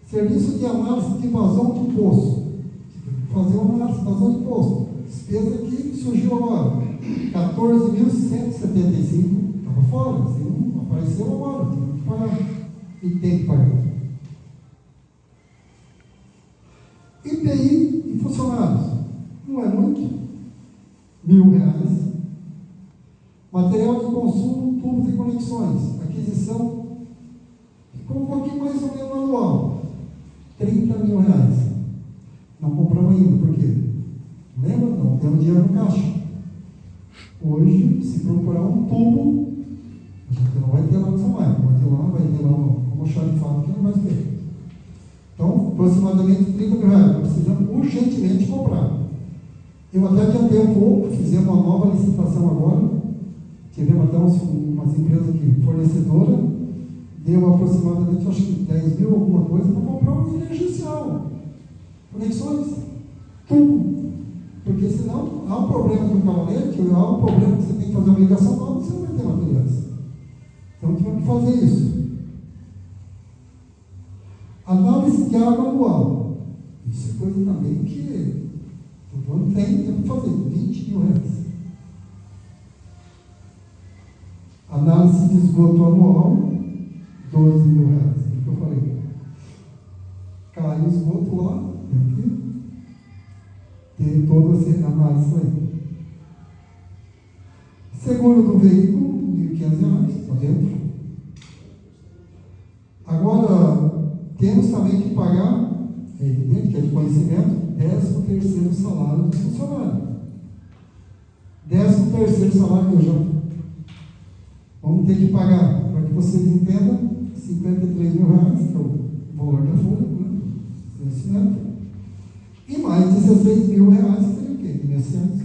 Serviço de análise de vazão de poço. Fazer uma análise de vazão de poço. Despesa que surgiu agora. R$14.175. Estava fora, assim, não apareceu agora. Tem que pagar. E tem que pagar. IPI e funcionários. Não é muito. R$1.000. Material de consumo, tubos e conexões. Aquisição. Ficou um pouquinho mais ou menos anual. R$30.000. Não compramos ainda, por quê? Lembra? Não temos dinheiro no caixa. Hoje, se procurar um tubo, a gente não vai ter lá no São Mário. Vai ter lá como chave de fábrica, que não vai ter. Então, aproximadamente R$30.000. Nós precisamos urgentemente comprar. Eu até adiantei um pouco, fizemos uma nova licitação agora. Tivemos até umas empresas que fornecedoras, deu aproximadamente, acho que 10 mil, alguma coisa, para comprar uma linha emergencial. Conexões, tudo. Porque senão há um problema com o cavalete, há um problema que você tem que fazer uma ligação nova, você não vai ter materiais. Então tivemos que fazer isso. Análise de água anual. Isso é coisa também que todo ano tem que fazer, R$20.000. Análise de esgoto anual, R$12.000. O que eu falei? Cai o esgoto lá, aqui. Tem toda essa análise aí. Seguro do veículo, R$1.500, está dentro. Agora, temos também que pagar, é evidente que é de conhecimento, 13º salário do funcionário. 13º salário que eu já vamos ter que pagar, para que vocês entendam, R$53.000, que é o valor da folha, né? Conhecimento. E mais R$16.000 seria o quê? INSS.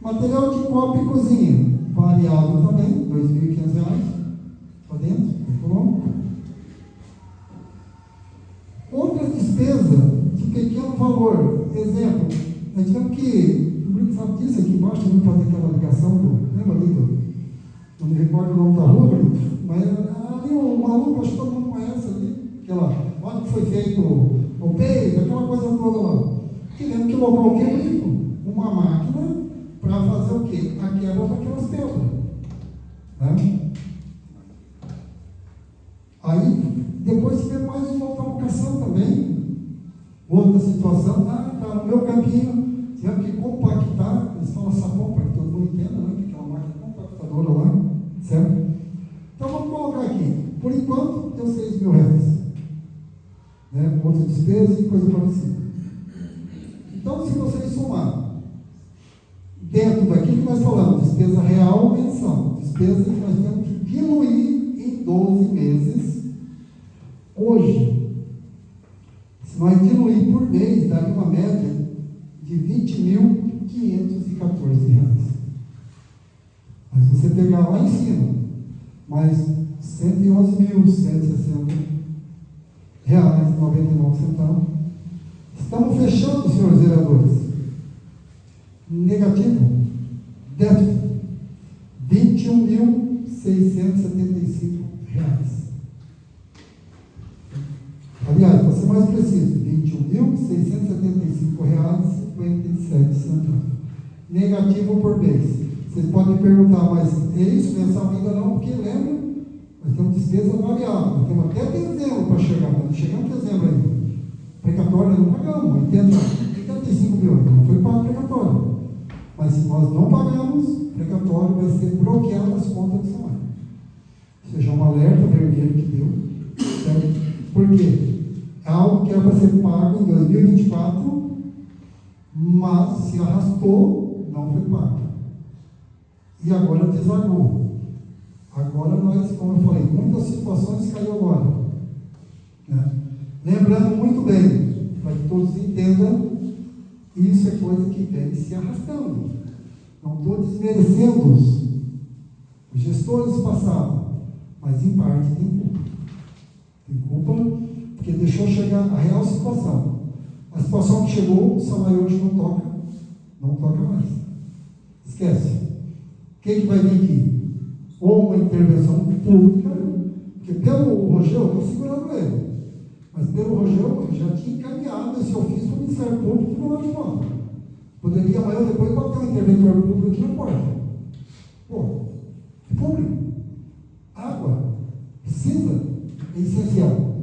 Material de copa e cozinha, variável também, R$2.500. Está dentro, econômico. Outras despesas de pequeno valor. Exemplo, nós tivemos que, o Bruno sabe disso, aqui embaixo, tivemos que fazer aquela ligação lembra ali não me recordo o nome da rua, mas ali um maluco, acho que todo mundo conhece ali, onde foi feito o peito, aquela coisa toda lá. Tivemos que colocar o quê? Uma máquina para fazer o quê? A quebra daquelas pedras. Né? Aí, depois tivemos mais uma autolocação também. Outra situação, tá no meu campinho, tivemos que compactar, eles falam sapão, para que todo mundo entenda, né? Que é uma máquina compactadora lá, certo? Então vamos colocar aqui, por enquanto deu R$6.000, né? Outras despesas e coisa parecida. Então, se vocês somar, dentro daquilo que nós falamos, despesa real ou mensal, despesa que nós temos que diluir em 12 meses, hoje, se nós diluir por mês, daria uma média de R$20.514. Mas se você pegar lá em cima, mais R$111.160,99. Estamos fechando, senhores vereadores. Negativo. Déficit. R$21.675. Aliás, para ser mais preciso, R$21.675,57. Negativo por mês. Vocês podem perguntar, mas é isso mensal ainda não? Porque lembra, nós temos despesa variável. Nós temos até dezembro para chegar, mas não chegamos em dezembro ainda. Precatório não pagamos, 85 mil, não foi pago precatório. Mas se nós não pagarmos, precatório vai ser bloqueado as contas do salário. Ou seja, um alerta vermelho que deu. Certo? Por quê? É algo que era para ser pago em 2024, mas se arrastou, não foi pago. e agora desagou. Agora nós, como eu falei, muitas situações caiu agora. Né? Lembrando muito bem, para que todos entendam, isso é coisa que vem se arrastando. Não estou desmerecendo os gestores passados, mas em parte tem culpa. Tem culpa porque deixou chegar a real situação. A situação que chegou, o salário hoje não toca mais. Esquece. O que vai vir aqui? Ou uma intervenção pública, porque pelo Rogel, eu estou segurando ele, mas pelo Rogel, eu já tinha encaminhado esse ofício para o Ministério Público e não de volta. Poderia amanhã ou depois bater um interventor público aqui na porta. Pô, é público. Água. Precisa. É essencial.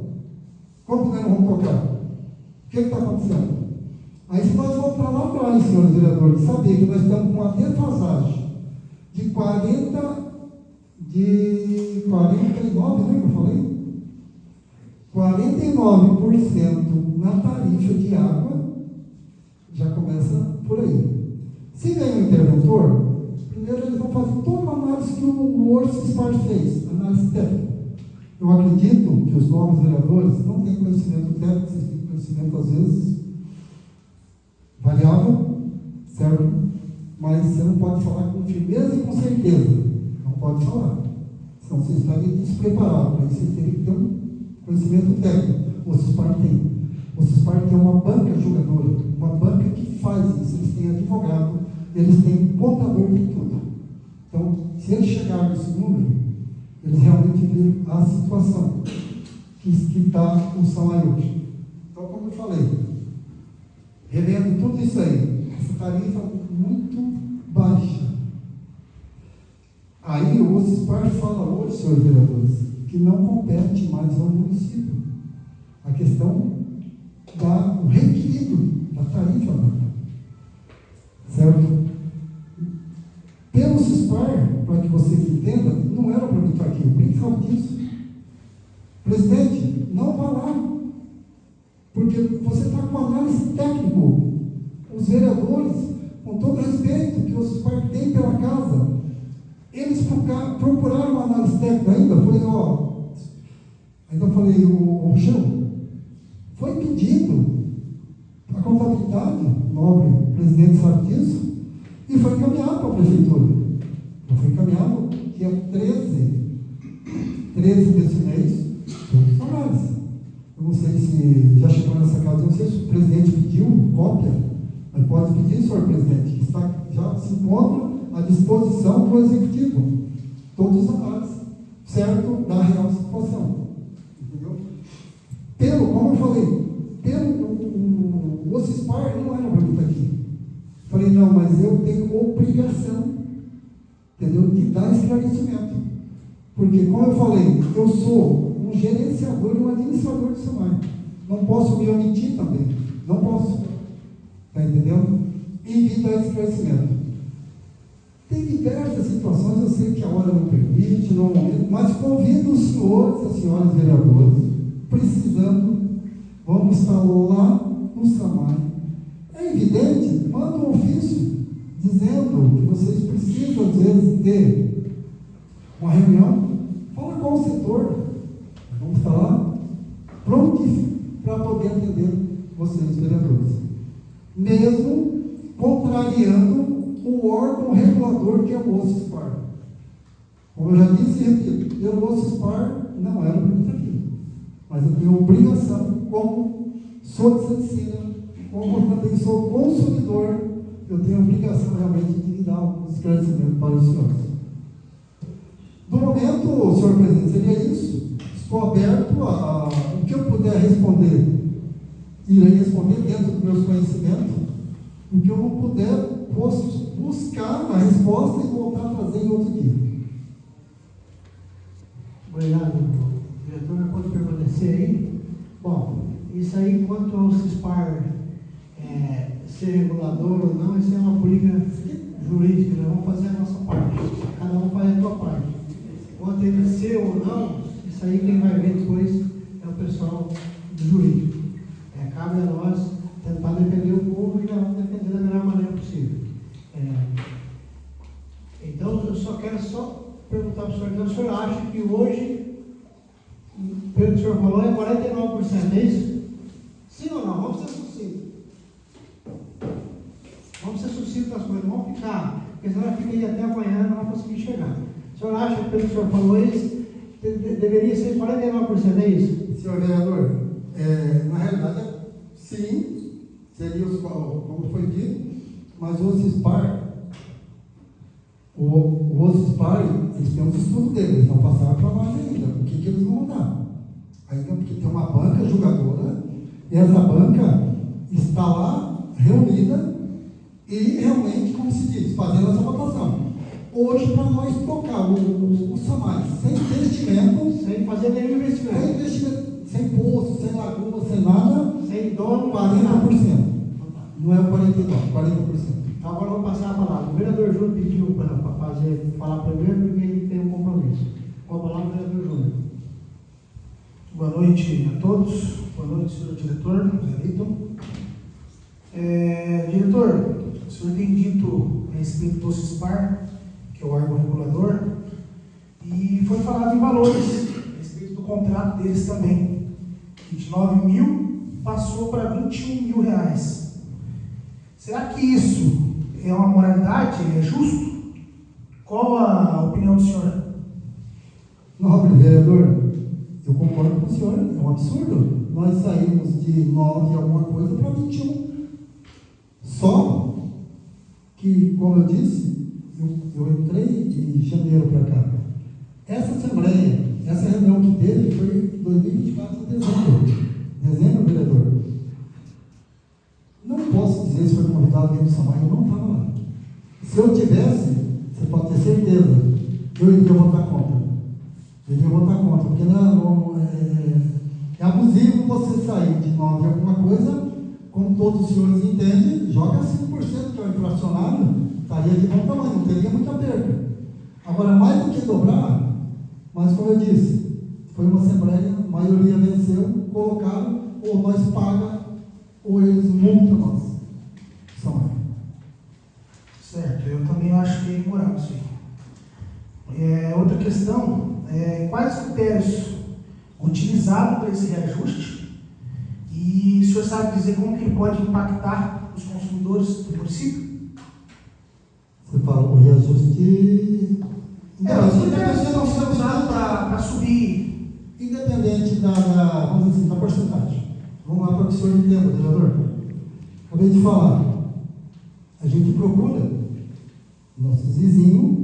Como que nós não vamos tocar? O que está acontecendo? Aí se nós voltar lá atrás, senhores vereadores, saber que nós estamos com uma defasagem de 49, né, que eu falei? 49% na tarifa de água, já começa por aí. Se vem um interventor, primeiro eles vão fazer toda uma análise que o Orcispar fez, análise técnica. Eu acredito que os novos vereadores não têm conhecimento técnico, vocês têm conhecimento, às vezes, variável, certo? Mas você não pode falar com firmeza e com certeza. Não pode falar. Senão você estaria despreparado. Aí você teria que ter um conhecimento técnico. O CISPAR tem. O CISPAR tem uma banca julgadora, uma banca que faz isso. Eles têm advogado, eles têm contador de tudo. Então, se eles chegarem nesse número, eles realmente viram a situação que está o salário hoje. Então, como eu falei, revendo tudo isso aí, essa tarifa muito baixa. Aí o CISPAR fala hoje, senhores vereadores, que não compete mais ao município a questão do reequilíbrio da tarifa, certo? Pelo CISPAR, para que você entenda, não era para mim estar aqui, eu bem sabe disso. Presidente, não vá lá, porque você está com análise técnica. Os vereadores, com todo respeito que o CISPAR tem pela casa, eles procuraram uma análise técnica ainda. Ainda falei, o Chão, foi pedido a contabilidade, o nobre presidente sabe disso, e foi encaminhado para a prefeitura. Foi encaminhado dia 13 desse mês, todos análise. Eu não sei se já chegou nessa casa, eu não sei se o presidente pediu cópia, mas pode pedir, senhor presidente, que já se encontra à disposição do executivo. Todos os análises, certo, da real situação. Entendeu? Como eu falei, o CISPAR não era para mim estar aqui. Falei, não, mas eu tenho obrigação, entendeu, de dar esclarecimento. Porque, como eu falei, eu sou um gerenciador e um administrador do SEMAI. Não posso me omitir também. Não posso. Está entendendo? E vim dar esclarecimento. Tem diversas situações, eu sei que a hora não permite, no momento, mas convido os senhores e as senhoras vereadores, precisando, vamos estar lá no SEMAI. É evidente, manda um ofício dizendo que vocês precisam, às vezes, ter uma reunião, fala qual o setor, vamos estar lá, pronto para poder atender vocês, vereadores. Mesmo contrariando o órgão regulador que é o OCISPAR. Como eu já disse e repito, pelo OCISPAR não era para mim estar aqui. Mas eu tenho obrigação, como sou de Santicina, como também sou consumidor, eu tenho obrigação realmente de dar um esclarecimento para os senhores. No momento, senhor presidente, seria isso. Estou aberto o que eu puder responder, irei responder dentro dos meus conhecimentos. O que eu não puder, posso buscar a resposta e voltar a trazer em outro dia. Obrigado, diretor. Pode permanecer aí? Bom, isso aí, quanto ao CISPAR ser regulador ou não, isso é uma política jurídica. Nós vamos fazer a nossa parte. Cada um faz a sua parte. Quanto ele ser ou não, isso aí quem vai ver depois é o pessoal do jurídico. Cabe a nós tentar defender o povo e nós vamos defender da melhor maneira possível. Então, quero só perguntar para o senhor, então o senhor acha que hoje, pelo que o senhor falou, é 49%, é isso? Sim ou não? Vamos ser sucintos. Vamos ser sucintos nas coisas, não vamos ficar, porque senão fica aí até amanhã e não vai conseguir chegar. O senhor acha que, pelo que o senhor falou, isso deveria ser 49%, é isso? Senhor vereador, na realidade, sim, seria como foi dito, mas o CISPAR, eles têm os estudos deles, eles não passaram para nós ainda. O que eles vão dar? Ainda porque tem uma banca julgadora, e essa banca está lá, reunida, e realmente, como se diz, fazendo essa votação. Hoje, para nós tocar o SAMAI sem investimento, Sem fazer nenhum investimento. Sem poço, sem lagoa, sem nada, Sem dono, 40%. Não é o 49%, 40%. Então agora eu vou passar a palavra. O vereador Júnior pediu para falar primeiro porque ele tem um compromisso. Com a palavra, o vereador Júnior. Boa noite a todos. Boa noite, senhor diretor, Zé Lito. Diretor, o senhor tem dito a respeito do CISPAR, que é o órgão regulador, e foi falado em valores, a respeito do contrato deles também, que de 9 mil passou para 21 mil reais. Será que isso é uma moralidade? É justo? Qual a opinião do senhor? Nobre vereador, eu concordo com o senhor, é um absurdo. Nós saímos de 9 e alguma coisa para 21. Só que, como eu disse, eu entrei de janeiro para cá. Essa assembleia, essa reunião que teve foi em 2024, em dezembro. Dezembro, vereador. Não posso dizer se foi convidado dentro do SAMAI, eu não estava lá. Se eu tivesse, você pode ter certeza, eu iria votar contra. Porque é abusivo você sair de 9 e alguma coisa, como todos os senhores entendem, joga 5%, que é o inflacionário, estaria de bom tamanho, não teria muita perda. Agora, mais do que dobrar, mas como eu disse, foi uma assembleia, a maioria venceu, colocaram, ou nós paga, ou eles multam nós. Certo, eu também acho que é imoral isso aí. Outra questão, quais critérios utilizados para esse reajuste? E o senhor sabe dizer como que ele pode impactar os consumidores do município? Você fala o reajuste... Os critérios que estão sendo usados para subir. Independente vamos dizer assim, da porcentagem. Vamos lá para que o senhor entenda, vereador. Acabei de falar. A gente procura nossos vizinhos.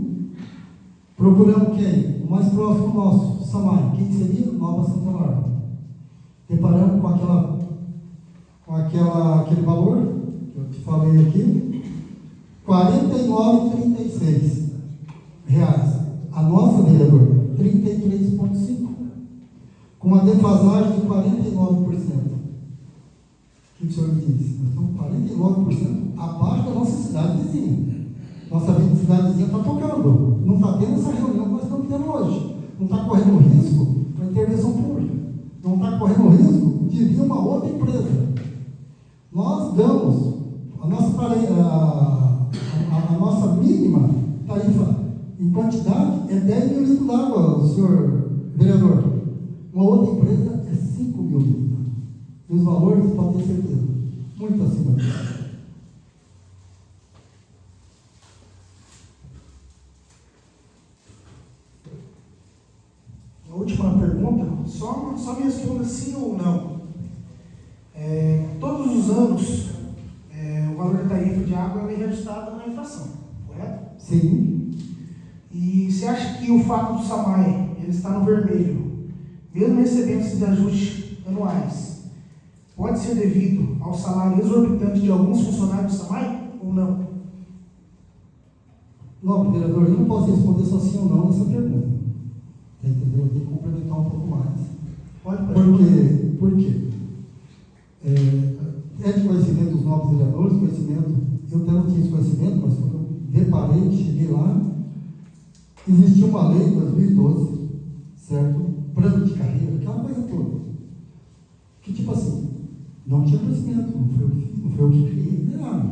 Procuramos quem? O mais próximo nosso, SAMAI. Quem seria? Nova Santa Bárbara. Deparamos com aquele valor que eu te falei aqui, R$ 49,36. A nossa, vereador, 33,5. Com uma defasagem de 49%. O que o senhor disse? Nós estamos 49% abaixo da nossa cidade vizinha. Nossa cidade vizinha está tocando. Não está tendo essa reunião que nós estamos tendo hoje. Não está correndo risco para intervenção pública. Não está correndo risco de vir uma outra empresa. Nós damos a nossa mínima tarifa em quantidade é 10 mil litros d'água, senhor vereador. Uma outra empresa é 5 mil litros. E os valores, pode ter certeza, muito acima disso. A última pergunta, só me responda sim ou não. Todos os anos, o valor da tarifa de água é reajustado na inflação, correto? Sim. E você acha que o fato do SAMAI ele estar no vermelho, mesmo recebendo esses ajustes anuais, pode ser devido ao salário exorbitante de alguns funcionários do SAMAI ou não? Não, vereador, eu não posso responder só sim ou não nessa pergunta. Entendeu? Eu tenho que complementar um pouco mais. Pode. Por quê? É de conhecimento dos novos vereadores, eu até não tinha esse conhecimento, mas quando eu reparei, cheguei lá, existia uma lei em 2012, certo? Plano de carreira, aquela coisa toda. Que tipo assim, não tinha conhecimento, não foi eu que criei, nem nada.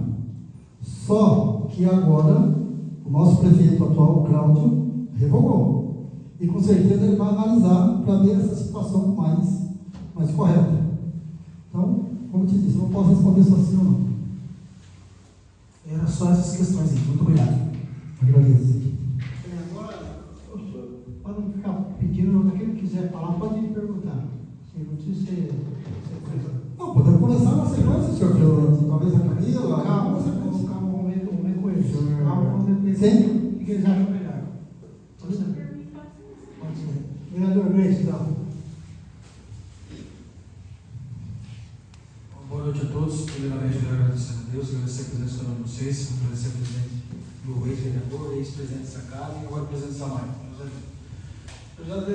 Só que agora, o o nosso prefeito atual, Cláudio, revogou. E com certeza ele vai analisar para ver essa situação mais correta. Então, como eu te disse, eu não posso responder só sim ou não. Era só essas questões aí. Muito obrigado. Agradeço. Agora, para não ficar pedindo, quem quiser falar, pode me perguntar. Não precisa ser. Não, podemos começar na sequência, senhor presidente. Talvez a Camila. Calma, vamos ver com eles. Calma, vamos ver Sim. o que eles acham melhor. Pode ser. Pode ser. Vereador Gleice, então. Boa noite a todos. Primeiramente, eu quero agradecer a Deus, agradecer a presença de cada um de vocês, agradecer ao presidente do ex-vereador, ex-presidente dessa casa e agora o presidente da Samai. José,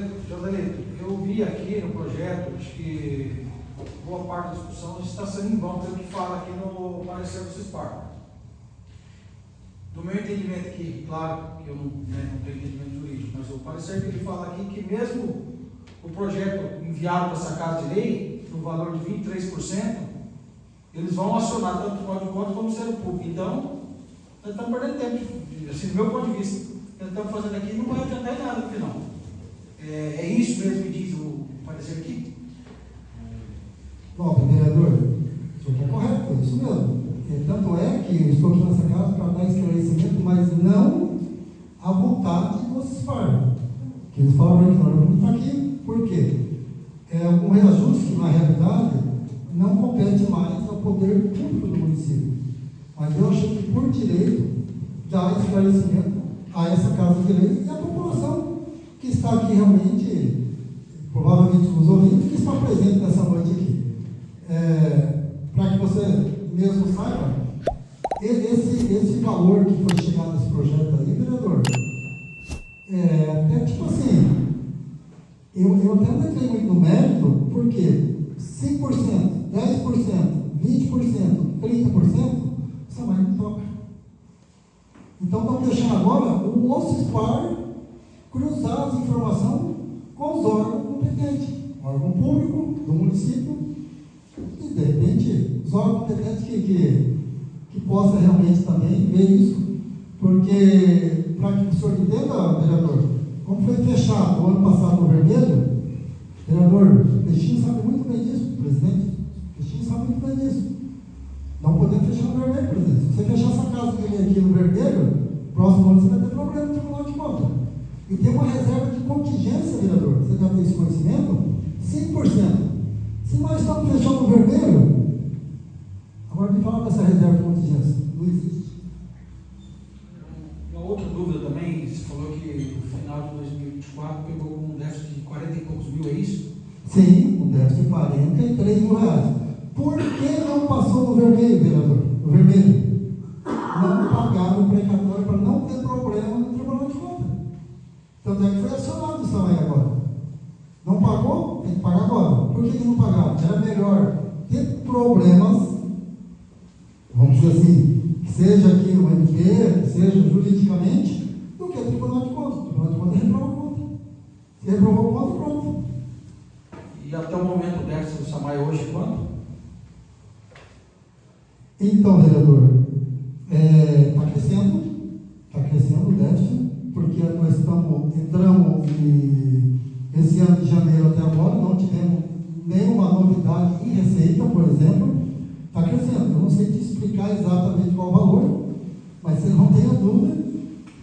eu vi aqui no projeto, acho que boa parte da discussão está sendo em vão pelo que fala aqui no parecer do CISPAR. Do meu entendimento aqui, claro que eu não tenho entendimento jurídico, mas o parecer que ele fala aqui que mesmo o projeto enviado para essa casa de lei, no valor de 23%, eles vão acionar tanto o Código de Contas como o Ministério Público. Então, nós estamos perdendo tempo, assim, do meu ponto de vista. O que nós estamos fazendo aqui não vai adiantar em nada no final. É isso mesmo que diz o parecer aqui? Bom, vereador, o senhor está correto, é isso mesmo. Tanto é que eu estou aqui nessa casa para dar esclarecimento, mas não à vontade do CISPAR. Que eles falam que nós vamos estar aqui, por quê? É um reajuste que, na realidade, não compete mais ao poder público do município. Mas eu achei que, por direito, dar esclarecimento a essa Casa de Leis e a população que está aqui realmente, provavelmente nos ouvindo, que está presente nessa noite aqui. Para que você mesmo saiba, esse valor que foi chegado nesse projeto aí, vereador, é tipo assim, eu até não entrei muito no mérito, porque 5%, 10%, 20%, 30%, essa vai não toca. Então estamos deixando agora o CISPAR cruzar as informações com os órgãos competentes, o órgão público do município, e de repente os órgãos competentes que possa realmente também ver isso, porque para que o senhor entenda, vereador, como foi fechado o ano passado no vermelho, vereador, o Peixinho sabe muito bem disso, presidente, o Peixinho sabe muito bem disso. Não podemos fechar no vermelho, presidente. Se você fechar essa casa aqui no vermelho, próximo ano você vai ter problema no Tribunal de Contas. E tem uma reserva de contingência, vereador, você deve ter esse conhecimento, 5%. Se nós estamos fechando no vermelho, agora me fala dessa reserva de contingência. Não existe. Uma outra dúvida também, você falou que no final de 2024 pegou um déficit de 40 e poucos mil, é isso? Sim, um déficit de 43 mil reais. Por que não passou no vermelho, vereador? No vermelho. Não pagaram o precatório para não ter problema no Tribunal de Contas. Tanto é que foi acionado isso também agora. Não pagou? Tem que pagar agora. Por que não pagaram? Era melhor ter problemas, vamos dizer assim, que seja aqui no MP, que seja juridicamente, do que o Tribunal de Contas. O Tribunal de Contas reprovou a conta. Se reprovou a conta, pronto. E até o momento o déficit do SAMAI hoje é quanto? Então, vereador, está crescendo o déficit, porque nós entramos esse ano de janeiro até agora, não tivemos nenhuma novidade em receita, por exemplo, está crescendo. Eu não sei te explicar exatamente qual o valor, mas você não tenha dúvida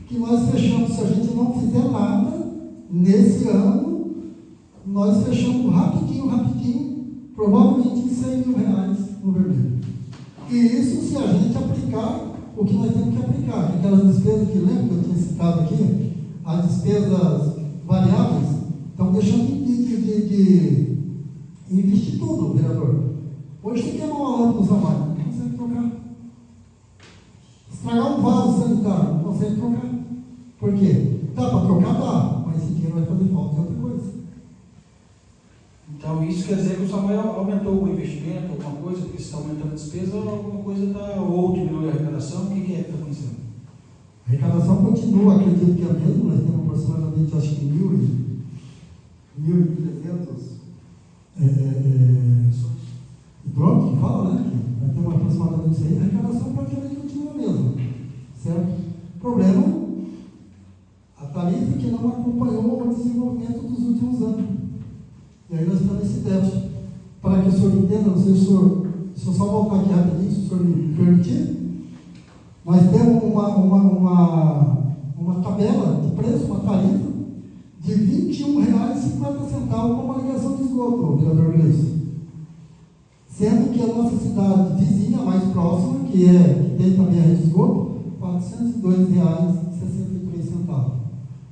que nós fechamos, se a gente não fizer nada, nesse ano, nós fechamos rapidinho, provavelmente em 100 mil reais no vermelho. E isso se a gente aplicar o que nós temos que aplicar, aquelas despesas que lembra que eu tinha citado aqui, as despesas variáveis, estão deixando de investir tudo, vereador. Hoje você queima uma lâmpada no SAMAI, não consegue trocar. Estragar um vaso sanitário, não consegue trocar. Por quê? Dá para trocar? Dá, mas esse dinheiro vai fazer falta de outra coisa. Então isso quer dizer que o SAMAI aumentou o investimento, alguma coisa, porque se está aumentando a despesa, alguma coisa está, ou diminuiu a arrecadação, o que é que está acontecendo? A arrecadação continua, acredito que é a mesma, nós temos aproximadamente, acho que 1.300 e pronto, que fala, né? Nós temos aproximadamente isso aí, a arrecadação praticamente continua a mesma, certo? O problema não acompanhou o desenvolvimento dos últimos anos. E aí nós estamos nesse déficit. Para que o senhor entenda, não sei se o senhor só voltar aqui rapidinho, se o senhor me permitir, nós temos uma tabela de preço, uma tarifa de R$ 21,50 com uma ligação de esgoto, vereador Gleison. Sendo que a nossa cidade vizinha, mais próxima, que tem também a rede de esgoto, R$ 402,63.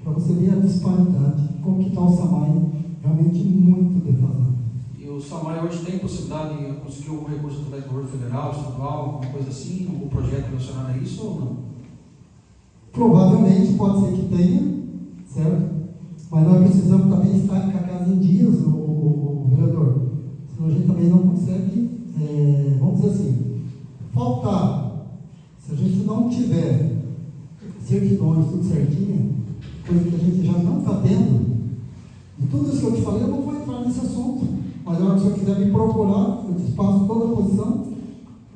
Para você ver a disparidade, como que está o SAMAI, realmente muito defasado. E o SAMAI hoje tem possibilidade de conseguir algum recurso através do governo federal, estadual, alguma coisa assim, algum projeto relacionado a isso ou não? Provavelmente pode ser que tenha, certo? Mas nós precisamos também estar com a casa em dias, o vereador. Senão a gente também não consegue, vamos dizer assim, faltar. Se a gente não tiver certidões, tudo certinho, coisa que a gente já não está tendo, e tudo isso que eu te falei, eu não vou entrar nesse assunto. Mas se o senhor quiser me procurar, eu te passo toda a posição,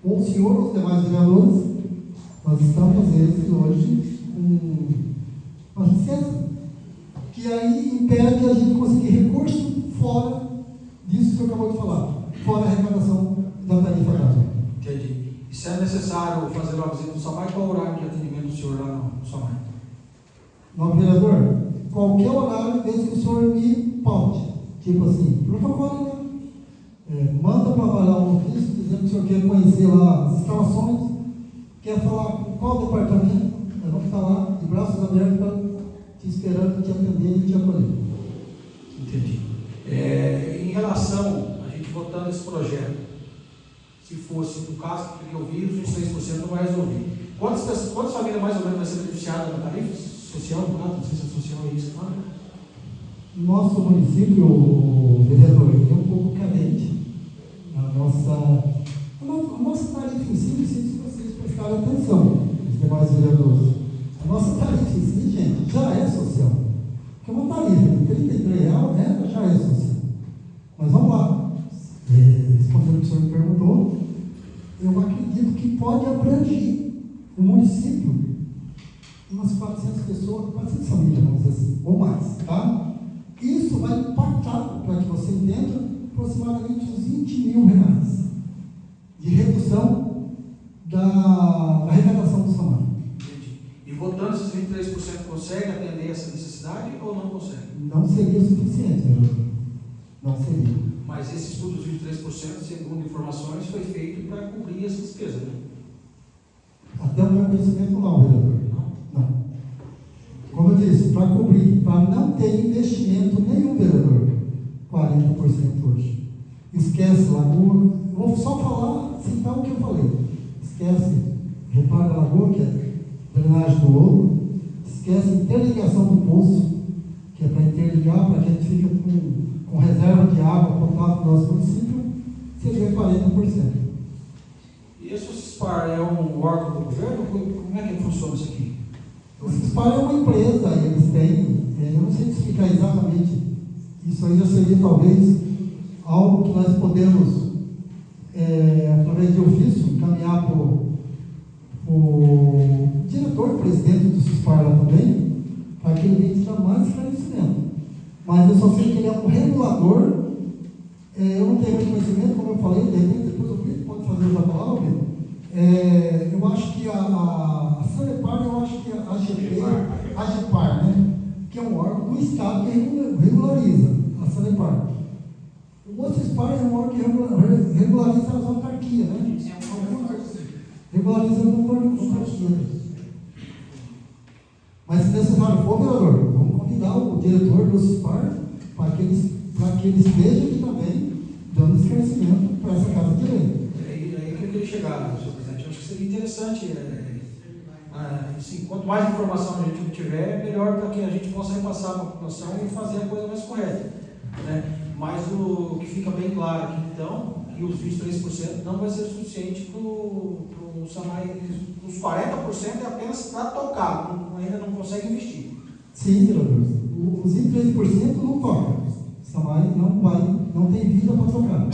ou o senhor ou os demais vereadores, nós estamos, às vezes, hoje, com uma licença, que aí impede a gente conseguir recurso fora disso que o senhor acabou de falar, fora a arrecadação da tarifa d'água. Entendi. E se é necessário fazer uma visita do SAMAI, qual é o horário de atendimento do senhor lá no SAMAI? Novo vereador, qualquer horário, desde que o senhor me paute. Tipo assim, protocolo, né? Manda para avaliar um ofício, dizendo que o senhor quer conhecer lá as instalações, quer falar com qual departamento, nós vamos estar lá de braços abertos para te esperando, te atender e te acolher. Entendi. Em relação a gente votando esse projeto, se fosse no caso que eu vi, os 23% não vai resolver. Quantas famílias mais ou menos vai ser beneficiadas da tarifa social, no caso? Não sei se é social é isso, não? Nosso município, vereador, é um pouco carente. A nossa tarifa em si, não sei se vocês prestaram atenção, os demais vereadores. A nossa tarifa em si, gente, já é social. Porque uma tarifa de R$33 já é social. Mas vamos lá. Respondendo o que o senhor me perguntou, eu acredito que pode abranger o município umas 400 pessoas, 400 famílias, vamos dizer assim, ou mais, tá? Isso vai impactar, para que você entenda, aproximadamente uns R$20 mil de redução da arrecadação do SAMAI. Entendi. E votando esses 23% consegue atender essa necessidade ou não consegue? Não seria o suficiente, vereador. Não seria. Mas esse estudo dos 23%, segundo informações, foi feito para cobrir essa despesa, né? Até o meu conhecimento não, vereador. Não. Como eu disse, para cobrir, para não ter investimento nenhum, vereador, 40% hoje. Esquece lagoa, vou só falar, citar o que eu falei. Esquece reparo da lagoa, que é drenagem do lodo. Esquece interligação do poço, que é para interligar, para que a gente fique com reserva de água potável no nosso município, seria 40%. E esse CISPAR é um órgão do governo? Como é que funciona isso aqui? O CISPAR é uma empresa, eles têm, eu não sei explicar exatamente, isso aí já seria talvez algo que nós podemos, através de ofício, encaminhar para o diretor, presidente do CISPAR lá também, para que ele venha tirar mais esclarecimento. Mas eu só sei que ele é um regulador, eu não tenho muito conhecimento, como eu falei, de repente, depois o Pedro pode fazer outra palavra, Pedro. Eu acho que a Sanepar, eu acho que a AGEPAR, né? Que é um órgão do Estado que regulariza a Sanepar. O CISPAR é um órgão que regulariza as autarquias, né? Regulariza as autarquias. Mas se necessário for, vereador, vamos convidar o diretor do CISPAR para que ele esteja aqui também dando esclarecimento para essa casa de lei. É aí que eu queria chegar, senhor presidente. Eu acho que seria interessante, assim, quanto mais informação a gente tiver, melhor para que a gente possa repassar para a população e fazer a coisa mais correta, né? Mas o que fica bem claro aqui, então, que os 23% não vai ser suficiente para o SAMAI. Os 40% é apenas para tocar, ainda não consegue investir. Sim, vereador. Os 23% não toca. O SAMAI não tem vida para tocar.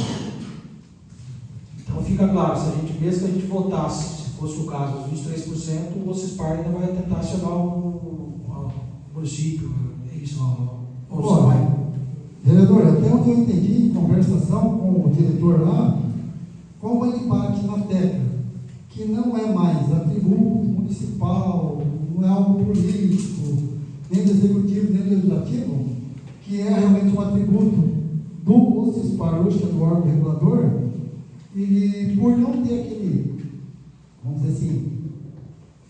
Então fica claro, se a gente, mesmo que a gente votasse, se fosse o caso, os 23%, o CISPAR ainda vai tentar acionar o município. É isso ao Olha, SAMAI. vereador, até onde eu entendi, em conversação com o diretor lá, como ele bate na tecla, que não é mais atributo municipal, não é algo político, nem do executivo, nem do legislativo, que é realmente um atributo do CISPAR, hoje, que é do órgão regulador, e por não ter aquele, vamos dizer assim,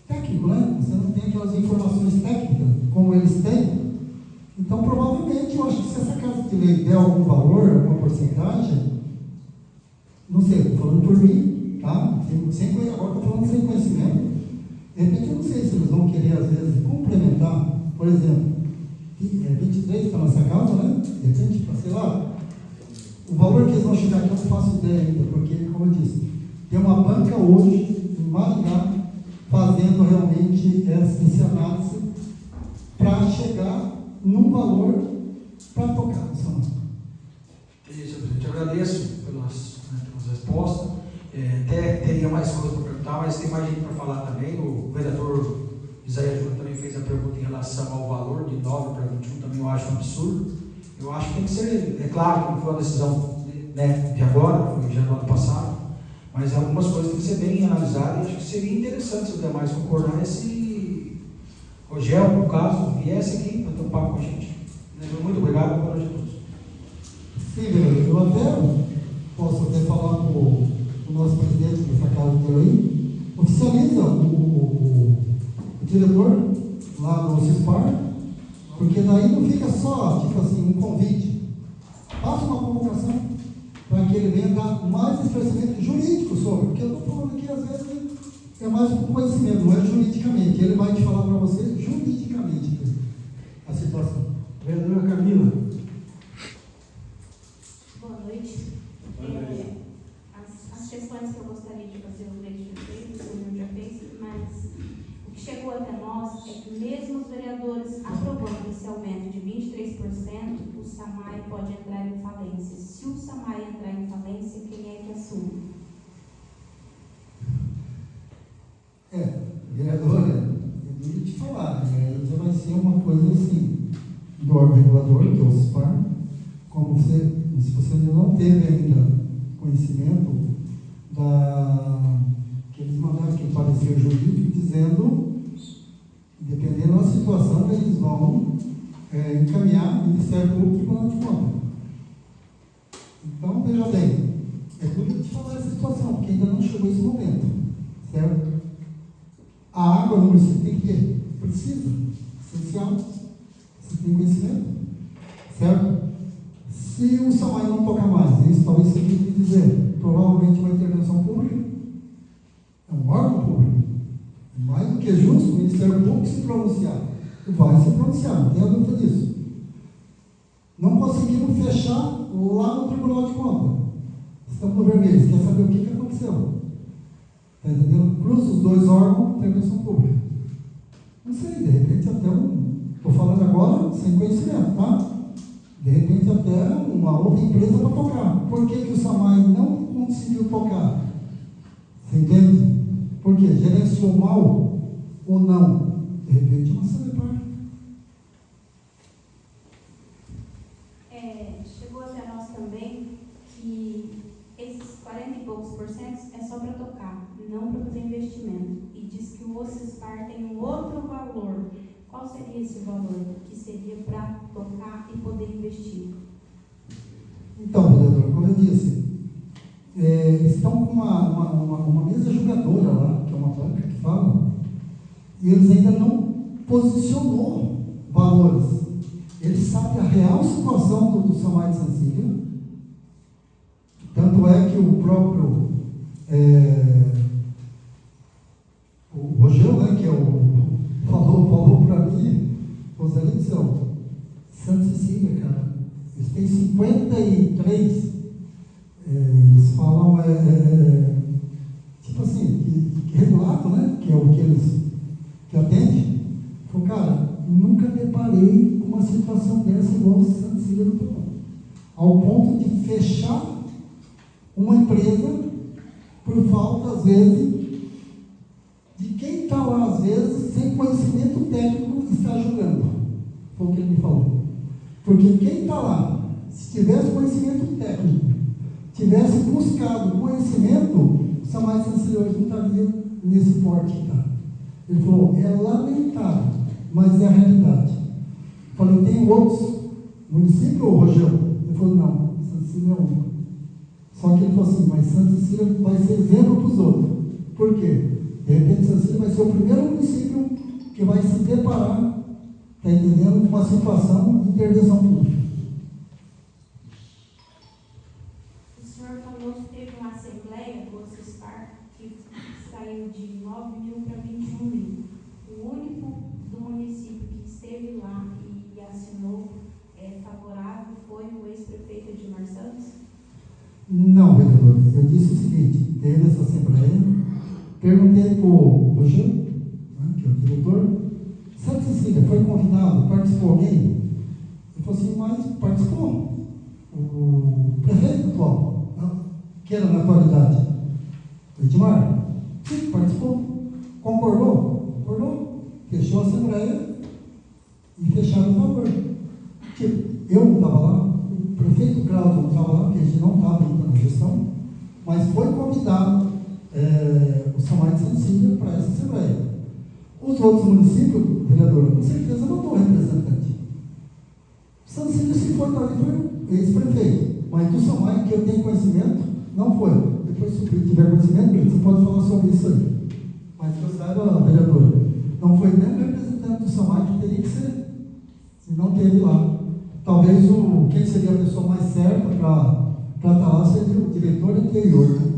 técnico, né? Você não tem aquelas informações técnicas como eles têm. Então, provavelmente, eu acho que se essa casa de lei der algum valor, alguma porcentagem, não sei, estou falando por mim, tá? Agora estou falando sem conhecimento. De repente, eu não sei se eles vão querer, às vezes, complementar, por exemplo, 23 está nessa casa, né? De repente, sei lá, o valor que eles vão chegar aqui eu não faço ideia ainda, porque, como eu disse, tem uma banca hoje, em Maringá, fazendo realmente essa análise para chegar num valor para tocar no salão. Isso, presidente. Eu agradeço pelas respostas. Até teria mais coisa para perguntar, mas tem mais gente para falar também. O vereador Isaías Júnior também fez a pergunta em relação ao valor de 9 para 21, também eu acho um absurdo. Eu acho que tem que ser, é claro que não foi uma decisão, né, de agora, foi já no ano passado, mas algumas coisas têm que ser bem analisadas e acho que seria interessante se os demais concordar se Rogel, no caso, viesse aqui para ter um papo com a gente. Muito obrigado, boa noite a todos. Sim, vereador, eu até posso até falar com o nosso presidente dessa casa de aí, oficializa o diretor lá no CISPAR, porque daí não fica só, tipo assim, um convite. Faça uma convocação para que ele venha dar mais esclarecimento jurídico sobre, porque eu estou falando aqui, às vezes, é mais um conhecimento, não é juridicamente. Ele vai te falar para você juridicamente a situação. Vereadora Camila. Boa noite. As questões que eu gostaria de fazer, o Leite já fez, o Júnior já fez, mas o que chegou até nós é que mesmo os vereadores aprovando esse aumento de 23%, o SAMAI pode entrar em falência. Se o SAMAI entrar em falência, quem é que assume? Vereadora, eu ia te falar, já vai ser uma coisa assim, do órgão regulador, que é o CISPAR, como se você não teve ainda conhecimento que eles mandaram aquele parecer jurídico dizendo, dependendo da situação, eles vão encaminhar o Ministério Público e Tribunal de Contas. Então, veja bem, é tudo que te falar essa situação, porque ainda não chegou esse momento, certo? A água no município tem que ter, precisa, essencial, você tem conhecimento, certo? Se o SAMAI não tocar mais, isso talvez você tenha que dizer, provavelmente uma intervenção pública, é um órgão público, mais do que justo o Ministério Público se pronunciar, vai se pronunciar, não tenha dúvida disso. Não conseguimos fechar lá no Tribunal de Contas, estamos no vermelho, quer saber o que aconteceu? Está entendendo? Cruza os dois órgãos, intervenção pública. Não sei, de repente até estou falando agora sem conhecimento, tá? De repente até uma outra empresa para tocar. Por que o SAMAI não conseguiu tocar? Você entende? Por quê? Gerenciou mal ou não? De repente uma Sanepar. Chegou até nós também que esses 40 e poucos % é só para tocar, não para fazer investimento. E diz que o OCISPAR tem um outro valor. Qual seria esse valor que seria para tocar e poder investir? Então, vereador, como eu disse, estão com uma mesa julgadora lá, que é uma banca que fala, e eles ainda não posicionou valores. Eles sabem a real situação do SAMAI de Sensília. Tanto é que o próprio o Rogel, né, que falou para mim, Roseli disse, Santa Cecília, cara, eles têm 53, eles falam, tipo assim, que relato, né, que é o que eles que atendem. Falou, cara, nunca deparei com uma situação dessa igual Santa Cecília do Pão, ao ponto de fechar uma empresa por falta, às vezes, de quem está lá, às vezes, sem conhecimento técnico, está julgando. Foi o que ele me falou. Porque quem está lá, se tivesse conhecimento técnico, tivesse buscado conhecimento, o Samar de Santa Cecília hoje não estaria nesse porte que está. Ele falou, é lamentável, mas é a realidade. Eu falei, tem outros municípios, ou Rogério? Ele falou, não, Santa Cecília é único. Só que ele falou assim, mas Santa Cecília vai ser exemplo para os outros. Por quê? De repente, Santa Cecília vai ser o primeiro município que vai se deparar, está entendendo, com uma situação de intervenção pública. O senhor falou que teve uma assembleia do CISPAR que saiu de 9 mil para 21 mil. O único do município que esteve lá e assinou favorável foi o ex-prefeito Edmar Santos? Não, vereador. Eu disse o seguinte, teve essa assembleia, perguntei para o Rogério, né, que é o diretor, Santa Cecília foi convidado, participou alguém? Ele falou assim, mas participou. O prefeito atual, que era na atualidade, o Edmar, sim, participou. Concordou? Concordou. Fechou a assembleia e fecharam o favor. Tipo, eu não estava lá, o prefeito Cláudio não estava lá, porque a gente não estava ainda na gestão, mas foi convidado o Samar de Santa Cecília para essa assembleia. Os outros municípios, vereador, com certeza mandou representante. Santa Cecília, se foi para ali, foi o ex-prefeito, mas do Samar, que eu tenho conhecimento, não foi. Depois, se tiver conhecimento, você pode falar sobre isso aí. Mas que eu saiba, vereador, não foi nem o representante do Samar que teria que ser, se não teve lá. Talvez quem seria a pessoa mais certa para estar lá seria o diretor anterior, né?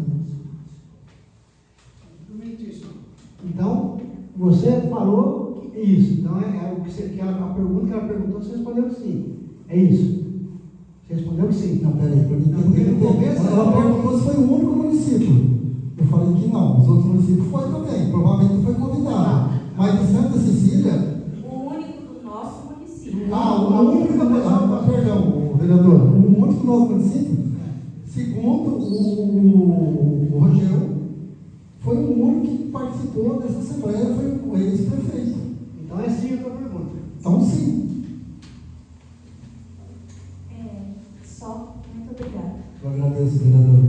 Então, você falou que é isso. Então, é o que você quer, a pergunta que ela perguntou, você respondeu que sim. É isso. Você respondeu que sim. Não, peraí, para mim Não, porque no começo ela perguntou se foi o único município. Eu falei que não, os outros municípios foi também, provavelmente foi convidado. Mas de Santa Cecília. O único do nosso município. O único perdão, vereador, o único do nosso município, segundo o Rogério, foi o único que participou dessa assembleia, foi o ex-prefeito. Então é sim a tua pergunta. Então, sim. Só. Muito obrigada. Eu agradeço, vereador.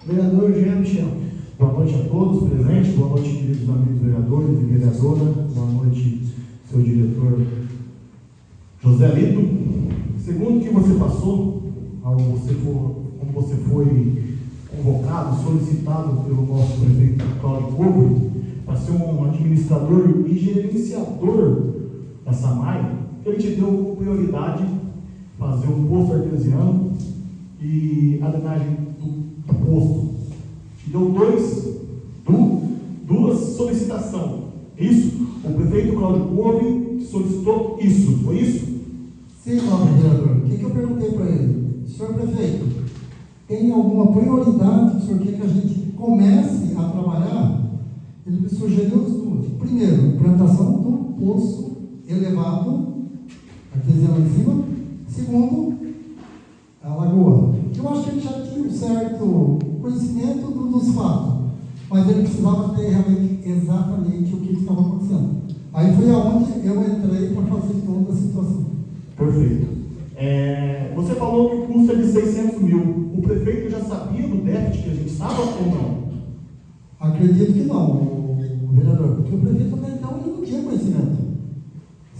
Vereador Jean Michel. Boa noite a todos presentes, boa noite, queridos amigos vereadores e vereadora, boa noite, seu diretor José Lito. Segundo o que você passou, como você foi convocado, solicitado pelo nosso prefeito Cláudio Cobre para ser um administrador e gerenciador da SAMAI, ele te deu como prioridade fazer um poço artesiano e a drenagem do poço. Te deu duas solicitações. Isso? O prefeito Cláudio Cobre solicitou isso, foi isso? Sim, nobre vereador. O que eu perguntei para ele? Senhor prefeito, tem alguma prioridade que o senhor quer que a gente comece a trabalhar? Ele me sugeriu as duas. Primeiro, implantação do poço elevado, artesiano em cima. Segundo, a lagoa. Eu acho que ele já tinha um certo conhecimento dos fatos, mas ele precisava ter realmente exatamente o que estava acontecendo. Aí foi aonde eu entrei para fazer toda a situação. Perfeito. Você falou que custa de 600 mil. O prefeito já sabia do déficit que a gente estava ou não? Acredito que não, o vereador, porque o prefeito até então ele não tinha conhecimento,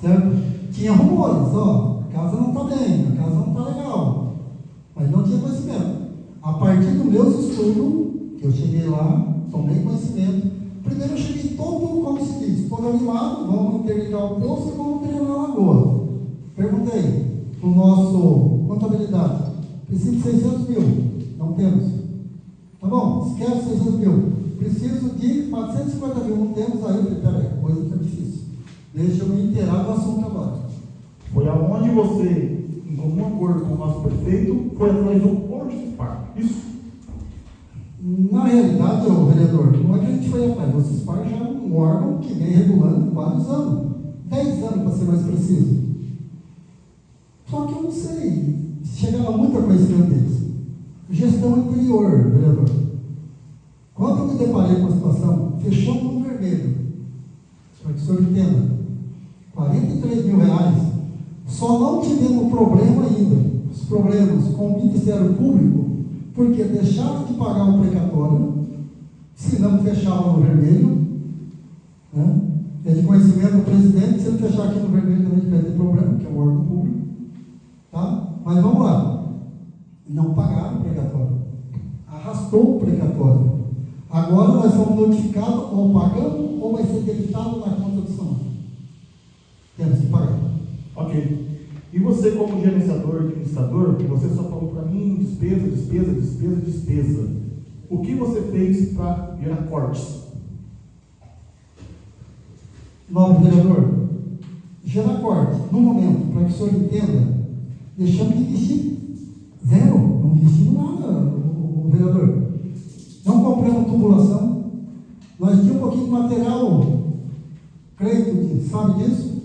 certo? Tinha rumores, a casa não está bem, a casa não está legal, mas não tinha conhecimento. A partir dos meus estudos, que eu cheguei lá, tomei conhecimento. Primeiro eu cheguei todo, como se diz, todo animado, vamos interligar o poço e vamos drenar a lagoa. Perguntei para o nosso contabilidade, preciso de 600 mil, não temos. Tá bom, esquece 600 mil. Preciso de 450 mil, não temos. Aí eu falei, peraí, coisa está difícil. Deixa eu me inteirar do assunto agora. Foi aonde você, em comum acordo com o nosso prefeito, foi atrás do Porto Cispar. Isso? Na realidade, vereador, não é que a gente foi atrás. O CISPAR já é um órgão que vem regulando vários anos. 10 anos, para ser mais preciso. Só que eu não sei. Chegava muito a conhecimento deles. Gestão anterior, vereador. Quando eu me deparei com a situação, fechou no vermelho. Para que o senhor entenda. 43 mil reais. Só não tivemos problema ainda, os problemas com o Ministério Público, porque deixaram de pagar o precatório, se não fechavam no vermelho, né? É de conhecimento do presidente, se ele fechar aqui no vermelho também vai ter problema, que é um órgão público, tá? Mas vamos lá, não pagaram o precatório, arrastou o precatório. Agora nós somos notificados, ou pagamos, ou vai ser debitado na conta do SAMAI. Temos que pagar. Ok. E você, como gerenciador, administrador, você só falou para mim despesa, despesa, despesa, despesa. O que você fez para gerar cortes? Nobre vereador, gerar corte, no momento, para que o senhor entenda, deixamos de investir zero, não investimos nada, o vereador. Não compramos tubulação, nós tínhamos um pouquinho de material, creio que sabe disso,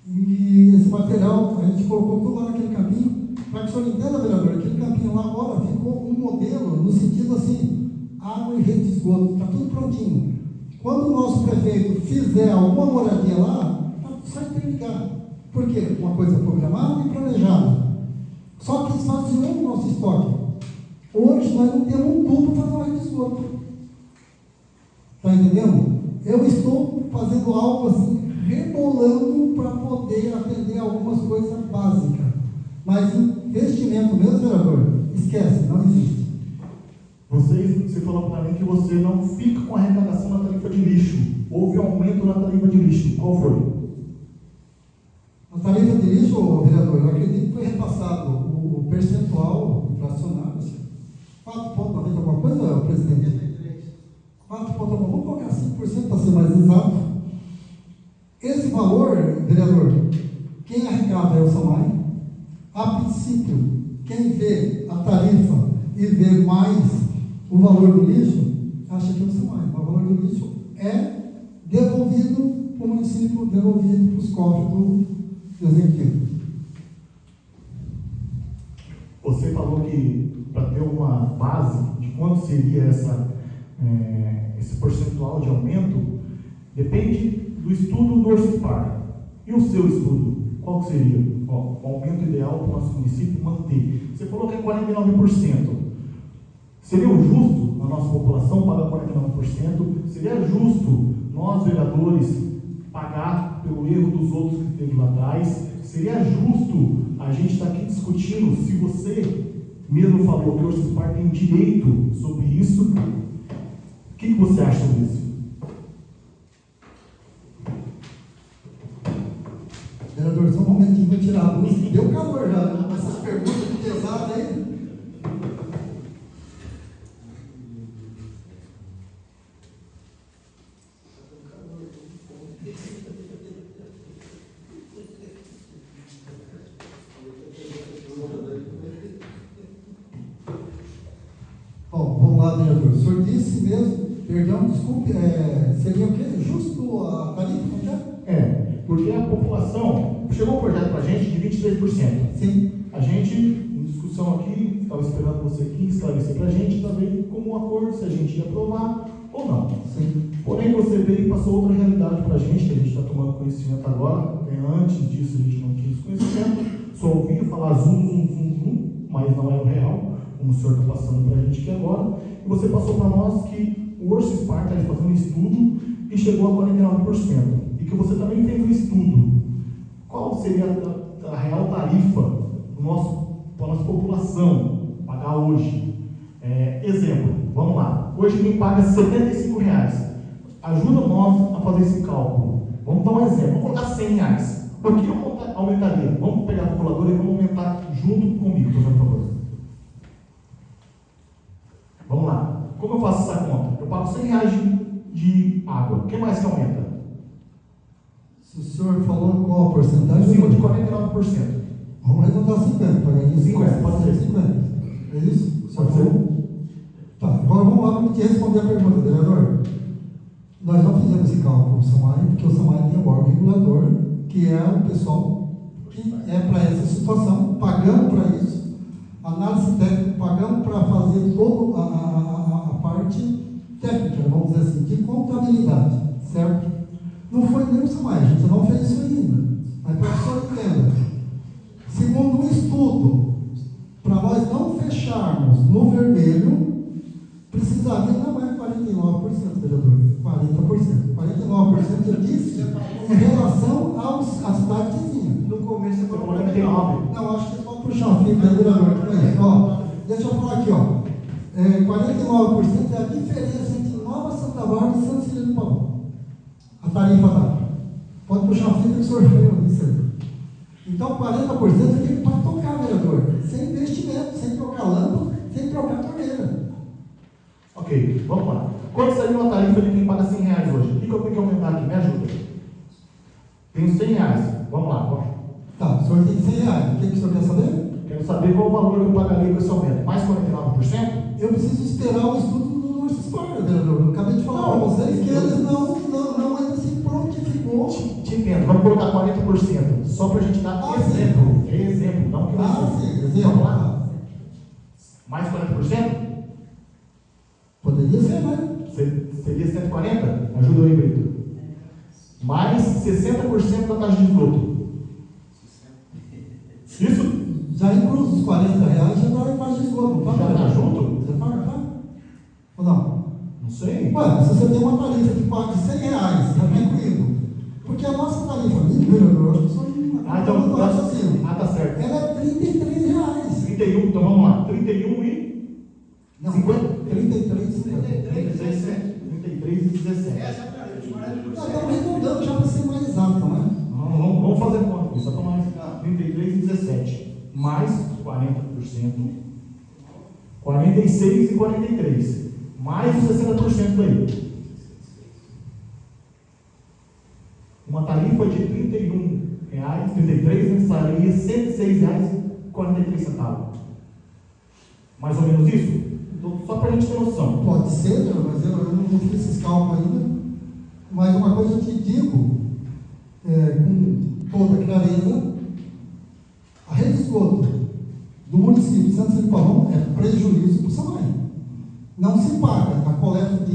e esse material a gente colocou tudo lá naquele caminho, para que o senhor entenda, vereador, aquele caminho lá agora ficou um modelo, no sentido assim, água e rede de esgoto, está tudo prontinho. Quando o nosso prefeito fizer alguma moradia lá, só interligar. Por quê? Uma coisa programada e planejada. Só que esvaziou o nosso estoque. Hoje nós não temos um tubo para fazer uma rede de esgoto. Está entendendo? Eu estou fazendo algo assim, rebolando para poder atender algumas coisas básicas. Mas investimento mesmo, vereador, esquece, não existe. Você falou para mim que você não fica com a arrecadação na tarifa de lixo. Houve aumento na tarifa de lixo. Qual foi? Na tarifa de lixo, vereador, eu acredito que foi repassado o percentual inflacionário, assim, 4,90 alguma coisa, presidente? 4,90, vamos colocar 5% para ser mais exato. Esse valor, vereador, quem arrecada é o SAMAI. A princípio, quem vê a tarifa e vê mais o valor do lixo, acha que é o SAMAI. O valor do lixo é devolvido para o município, devolvido para os cofres do executivo. Você falou que para ter uma base de quanto seria esse percentual de aumento, depende do estudo do Orcipar. E o seu estudo, qual seria o aumento ideal para o nosso município manter? Você falou que é 49%. Seria justo a nossa população pagar 49%? Seria justo nós, vereadores, pagar pelo erro dos outros que teve lá atrás? Seria justo a gente estar aqui discutindo se você mesmo falou que o Orcipar tem direito sobre isso? O que você acha sobre isso? Vereador, só um momentinho, vou tirar a luz. Deu calor já, né? Essas perguntas pesadas aí. Bom, vamos lá, vereador. O senhor disse mesmo, perdão, desculpe, seria o quê? Justo a tarifa, não é? Porque a população chegou um projeto para a gente de 23%. Sim. A gente, em discussão aqui, estava esperando você aqui esclarecer para a gente também como um acordo, se a gente ia aprovar ou não. Sim. Porém, você veio e passou outra realidade para a gente, que a gente está tomando conhecimento agora. Antes disso, a gente não tinha esse conhecimento, só ouvia falar zum, mas não é o real, como o senhor está passando para a gente aqui agora. E você passou para nós que o Orcipar está fazendo um estudo e chegou a 49%. E que você também fez um estudo. Qual seria a real tarifa para a nossa população pagar hoje? Exemplo, vamos lá. Hoje quem paga R$75. Ajuda nós a fazer esse cálculo. Vamos dar um exemplo. Vamos colocar R$100. O que eu aumentaria? Vamos pegar a calculadora e vamos aumentar junto comigo, por favor. Vamos lá. Como eu faço essa conta? Eu pago R$100 de água. O que mais que aumenta? Se o senhor falou qual a porcentagem? Acima de 49%. Vamos arredondar 50, para ganhar 50, pode ser. 50. É isso? Pode ser. Tá, agora vamos lá para te responder a pergunta, vereador. Nós não fizemos esse cálculo com o SAMAI, porque o SAMAI tem um órgão regulador, que é o pessoal que é para essa situação, pagamos para isso, análise técnica, pagamos para fazer toda a parte técnica, vamos dizer assim, de contabilidade, certo? Não foi nem o SAMAI, a gente não fez isso ainda. Mas para que o senhor entenda, segundo um estudo, para nós não fecharmos no vermelho, precisaria não é 49%, vereador, 40%. 49% eu disse em relação à cidade vizinha. No começo você falou 49. Não, acho que você pode puxar uma fita aí, vereador, que não é isso. Ó, deixa eu falar aqui, ó. 49% é a diferença entre Nova Santa Bárbara e São Cirilo do Pavão. A tarifa tá. Pode puxar uma fita que o senhor viu isso aí. Então, 40% tem para tocar, vereador. Sem investimento, sem trocar lâmpada, sem trocar torneira. Ok, vamos lá. Quanto saiu a tarifa de quem paga R$100 hoje? O que eu tenho que aumentar aqui? Me ajuda. Tenho R$100. Vamos lá, vamos. Tá, o senhor tem R$100. O que o senhor quer saber? Quero saber qual o valor que eu pagaria com esse aumento. Mais 49%? Eu preciso esperar o estudo do Norcispar, vereador. Eu acabei de falar para vocês que eles não ainda se prontificou. Te entendo, vamos colocar 40%. Só para a gente dar exemplo. É exemplo, não que vai ser. Sim, exemplo. Vamos lá. Mais 40%? Poderia ser, né? Seria 140? Ajuda aí, Brito. Mais 60% da taxa de esgoto. Isso? Já inclui os R$40, já dá mais de esgoto, não tá? Já está junto? Você paga, tá? Ou não? Não sei. Ué, se você tem uma tarifa de R$100, já está incluído. Porque a nossa tarifa, vereador, eu acho que só Tá certo. ela é R$33. 31, então vamos lá. 31 e... Não, 50? 33,50. 33 e 17. Nós estamos arredondando já para ser mais exato, não é? Vamos fazer conta aqui, só para mais 33 e 17. Mais 40%. 46 e 43. Mais os 60% aí. Uma tarifa de R$31, 33, sairia R$106,43. Mais ou menos isso? Então, só para a gente ter noção. Pode ser, mas eu não fiz esses cálculos ainda. Mas uma coisa eu te digo, com toda clareza, a rede de esgoto do município de Santo Cirilo do Pavão é prejuízo para o SAMAI. Não se paga a coleta de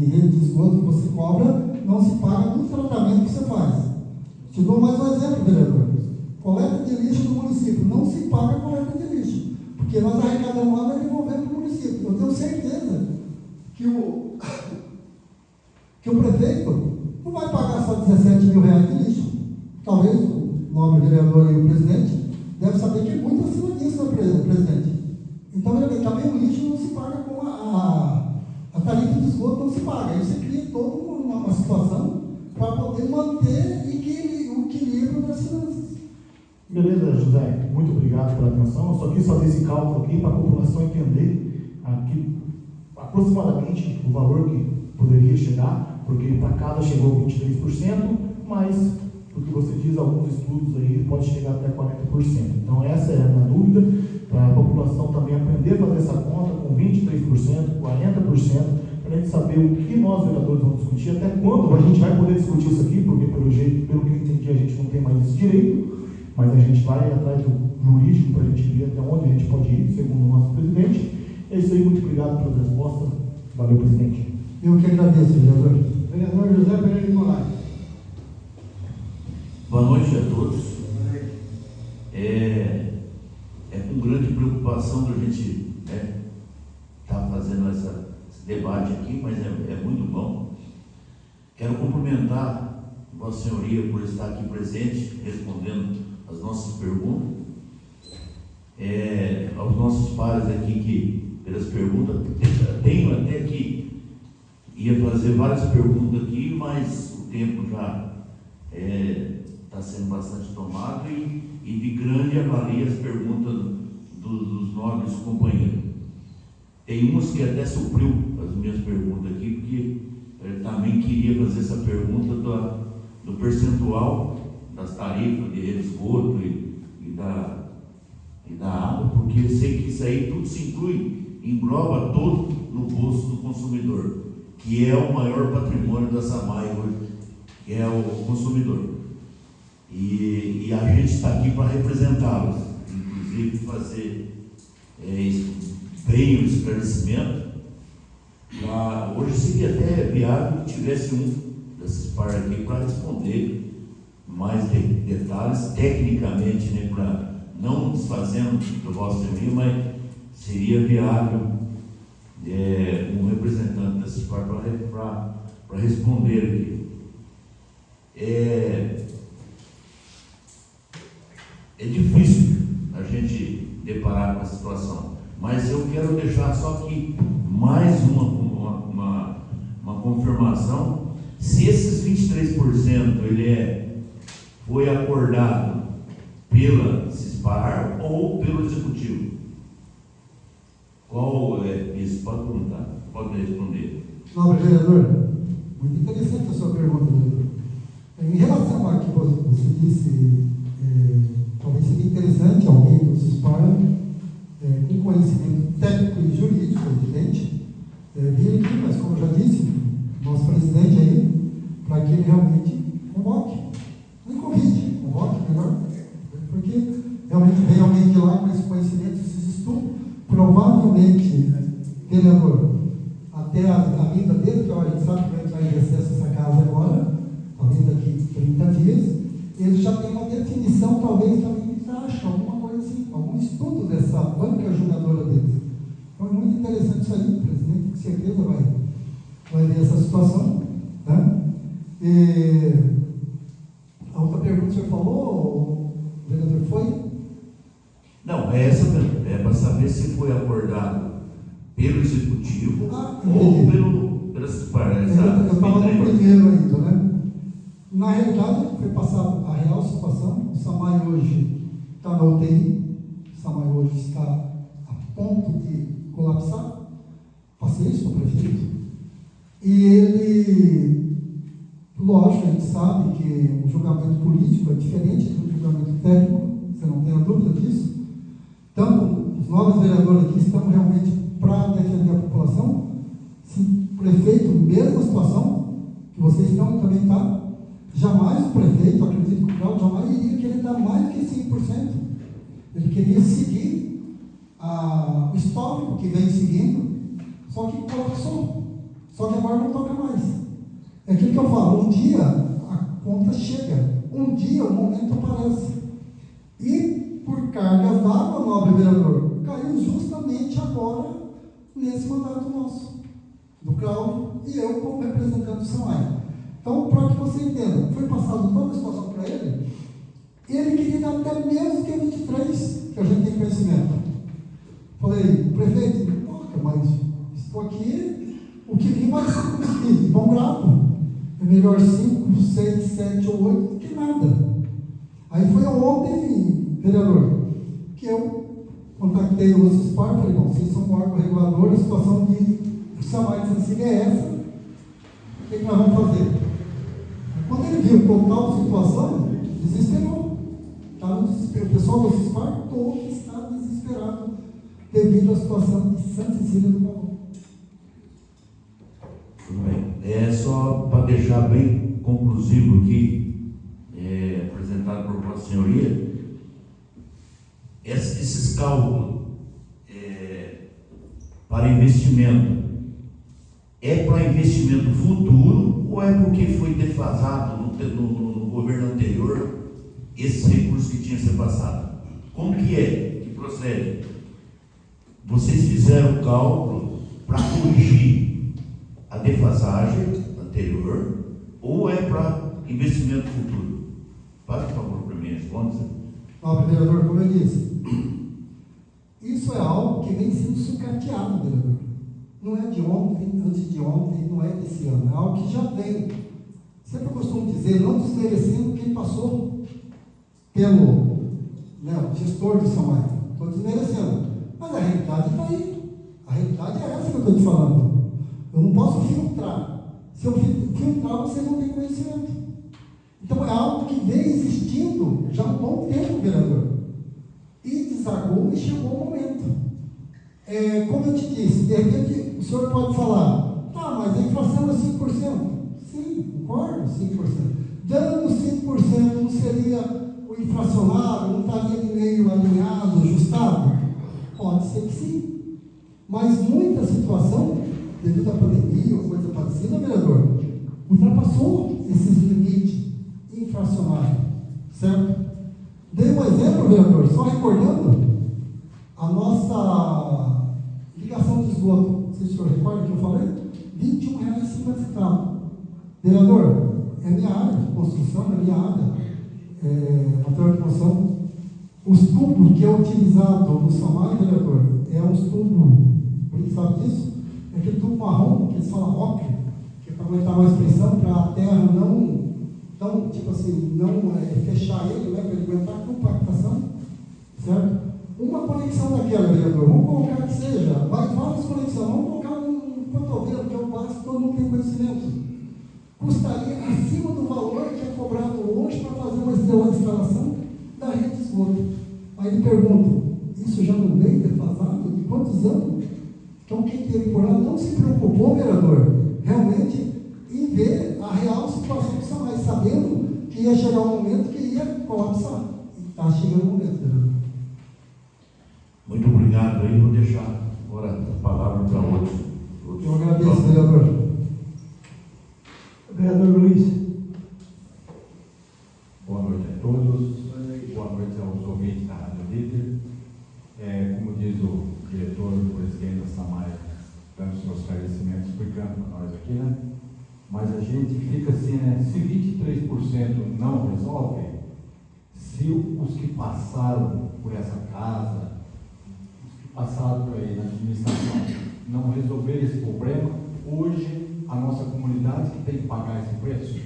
rede de esgoto que você cobra, não se paga no tratamento que você faz. Te dou mais um exemplo, vereador. Coleta de lixo do município, não se paga a coleta de lixo, porque nós arrecadamos lá e devolvemos para o município. Eu tenho certeza que o prefeito não vai pagar só R$17 mil de lixo. Talvez o nobre vereador e o presidente deve saber que é muito acima disso, né, presidente? Então, também o lixo não se paga com a tarifa de esgoto, não se paga. Aí você cria toda uma situação para poder manter o equilíbrio das finanças. Beleza, José, muito obrigado pela atenção. Eu só quis fazer esse cálculo aqui para a população entender aqui, aproximadamente o valor que poderia chegar, porque para cada chegou 23%, mas, porque você diz, alguns estudos aí pode chegar até 40%. Então essa é a minha dúvida, para a população também aprender a fazer essa conta com 23%, 40%, para a gente saber o que nós, vereadores, vamos discutir, até quando a gente vai poder discutir isso aqui, porque pelo que eu entendi, a gente não tem mais esse direito, mas a gente vai atrás do jurídico para a gente ver até onde a gente pode ir, segundo o nosso presidente. É isso aí, muito obrigado pelas respostas. Valeu, presidente. Eu que agradeço, vereador. Vereador José Pereira de Moraes. Boa noite a todos. É com grande preocupação que a gente está fazendo esse debate aqui, mas é muito bom. Quero cumprimentar Vossa Senhoria por estar aqui presente, respondendo as nossas perguntas. Aos nossos pares aqui que, pelas perguntas, tenho até que ia fazer várias perguntas aqui, mas o tempo já está sendo bastante tomado e de grande avalia as perguntas dos nobres companheiros. Tem umas que até supriu as minhas perguntas aqui, porque também queria fazer essa pergunta do percentual das tarifas de esgoto e da água, porque eu sei que isso aí tudo se inclui, engloba todo no bolso do consumidor, que é o maior patrimônio da SAMAI hoje, que é o consumidor. E a gente está aqui para representá-los, inclusive fazer bem o esclarecimento. Hoje seria até viável que tivesse um desses pares aqui para responder mais detalhes, tecnicamente, né, para não desfazendo do vosso envio, mas seria viável um representante da CISPAR para responder aqui. É difícil a gente deparar com a situação, mas eu quero deixar só aqui mais uma confirmação. Se esses 23% foi acordado pela CISPAR ou pelo Executivo? Qual é isso? Pode perguntar, pode responder. Nobre vereador, muito interessante a sua pergunta, vereador. Em relação a que você disse, talvez seria interessante alguém do CISPAR, com conhecimento técnico e jurídico, evidente, vir aqui, mas como eu já disse, nosso presidente aí, para que ele realmente convoque. Não convide, convoque melhor, porque realmente vem alguém de lá com esse conhecimento, esses estudos, provavelmente, vereador, até a vinda dele, que a gente sabe que vai em recesso essa casa agora, talvez daqui 30 dias, ele já tem uma definição, talvez também de taxa, alguma coisa assim, algum estudo dessa banca julgadora deles. Então é muito interessante isso aí, o presidente com certeza vai ver essa situação. Né? E a outra pergunta que o senhor falou, o vereador, foi? Não, é essa mesmo. É para saber se foi acordado pelo Executivo ou pela CISPAR. Eu estava no primeiro ainda, né? Na realidade, foi passada a real situação. O SAMAI hoje está na UTI, o SAMAI hoje está a ponto de colapsar. Passei isso para o prefeito. E ele, lógico, a gente sabe que o julgamento político é diferente do julgamento técnico, você não tem a dúvida disso. Então, os novos vereadores aqui estão realmente para defender a população. Se o prefeito, mesma situação que vocês estão também está, jamais o prefeito, acredito que o Cláudio jamais iria querer dar mais do que 5%. Ele queria seguir o histórico que vem seguindo, só que colapsou. Só que agora não toca mais. É aquilo que eu falo, um dia a conta chega, um dia o momento aparece. E por cargas d'água, nobre vereador, caiu justamente agora nesse mandato nosso, do Cláudio e eu como representante do SAMAI. Então, para que você entenda, foi passado toda a situação para ele, ele queria dar até menos que 23, que a gente tem conhecimento. Falei, prefeito, não importa, mas estou aqui, o que vim vai ser conseguido, bom grado. É melhor 5, 6, 7 ou 8 do que nada. Aí foi ontem, vereador, que eu contactei o CISPAR e falei, bom, vocês são um órgão regulador, a situação de SAMAI de Sansiga é essa, o que nós vamos fazer? Quando ele viu total situação, desesperou. Tá no desespero. O pessoal do CISPAR todo está desesperado devido à situação de Santa Cecília do Pavão. Tudo bem. É só para deixar bem conclusivo aqui, apresentado por Vossa Senhoria, esses cálculos para investimento é para investimento futuro ou é porque foi defasado no governo anterior esse recurso que tinha que ser passado? Como que é que procede? Vocês fizeram o cálculo para corrigir a defasagem anterior ou é para investimento futuro? Faz, por favor, para mim, responda. Nobre vereador, como eu disse, isso é algo que vem sendo sucateado, vereador. Não é de ontem, antes de ontem, não é desse ano, é algo que já vem. Sempre eu costumo dizer, não desmerecendo quem passou pelo gestor do SAMAI. Estou desmerecendo. Mas a realidade está aí. A realidade é essa que eu estou te falando. Eu não posso filtrar. Se eu filtrar, vocês não têm conhecimento. Então é algo que vem existindo já há um bom tempo, vereador. E desagou e chegou o momento. Como eu te disse, de repente o senhor pode falar, tá, mas a inflação é 5%. Sim, concordo, 5%. Dando 5% não seria o inflacionário, não estaria meio alinhado, ajustado? Pode ser que sim. Mas muita situação, devido à pandemia ou coisa parecida, vereador, ultrapassou esses limites em infracionário, certo? Dei um exemplo, vereador, só recordando a nossa ligação de esgoto. Não sei se o senhor recorda que eu falei? R$21,50. Vereador, é minha área de construção, é minha área, material de construção. Os tubos que é utilizado no SAMAI, vereador, é uns tubos, por que sabe disso? É aquele tubo marrom, que eles falam ocre, que é para aguentar mais pressão, para a terra não fechar ele, né, para ele aguentar compactação, certo? Uma conexão daquela, vereador, vamos colocar que seja, vai várias conexões, vamos colocar um cotovelo, que é o básico, todo mundo tem conhecimento. Custaria acima do valor que é cobrado hoje para fazer uma instalação da rede de esgoto. Aí ele pergunta, isso já não veio defasado? De quantos anos? Então quem teve por lá não se preocupou, vereador, realmente em ver a real situação do SAMAI, sabendo que ia chegar um momento que ia colapsar. E está chegando o momento, vereador. Muito obrigado aí, vou deixar agora a palavra para outros. Eu agradeço, vereador. Vereador Luiz. Boa noite a todos, boa noite aos ouvintes da Rádio Líder. Como diz o diretor, o presidente da SAMAI, dando seus esclarecimentos, explicando para nós aqui, né? Mas a gente fica assim, né? Se 23% não resolve, se os que passaram por essa casa, os que passaram por aí na administração, não resolverem esse problema, hoje a nossa comunidade que tem que pagar esse preço.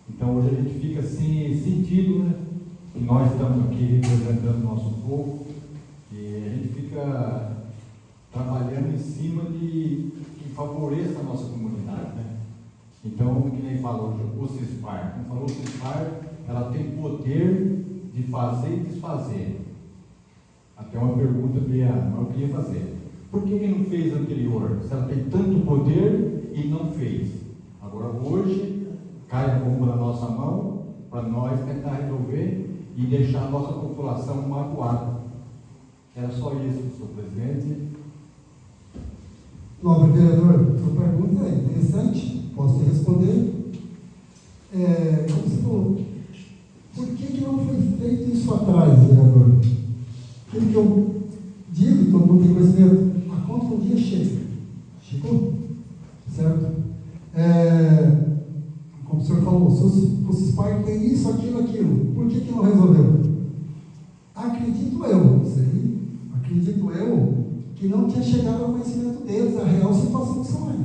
Então hoje a gente fica assim, sentido, né? Que nós estamos aqui representando o nosso povo e a gente fica trabalhando em cima de que favoreça a nossa comunidade, né? Então, que nem falou o CISPAR, como falou o CISPAR, ela tem poder de fazer e desfazer. Até uma pergunta que eu queria fazer. Por que não fez anterior? Se ela tem tanto poder e não fez. Agora hoje, cai a bomba na nossa mão para nós tentar resolver e deixar a nossa população magoada. Era só isso, senhor presidente. Nobre vereador, sua pergunta é interessante, posso te responder. Como você falou, por que não foi feito isso atrás, vereador? Aquilo que eu digo, todo mundo tem conhecimento, a conta um dia chega. Chegou? Certo? Como o senhor falou, o CISPAR tem isso, aquilo. Por que não resolveu? Acredito eu que não tinha chegado ao conhecimento deles, a real situação do SAMAI.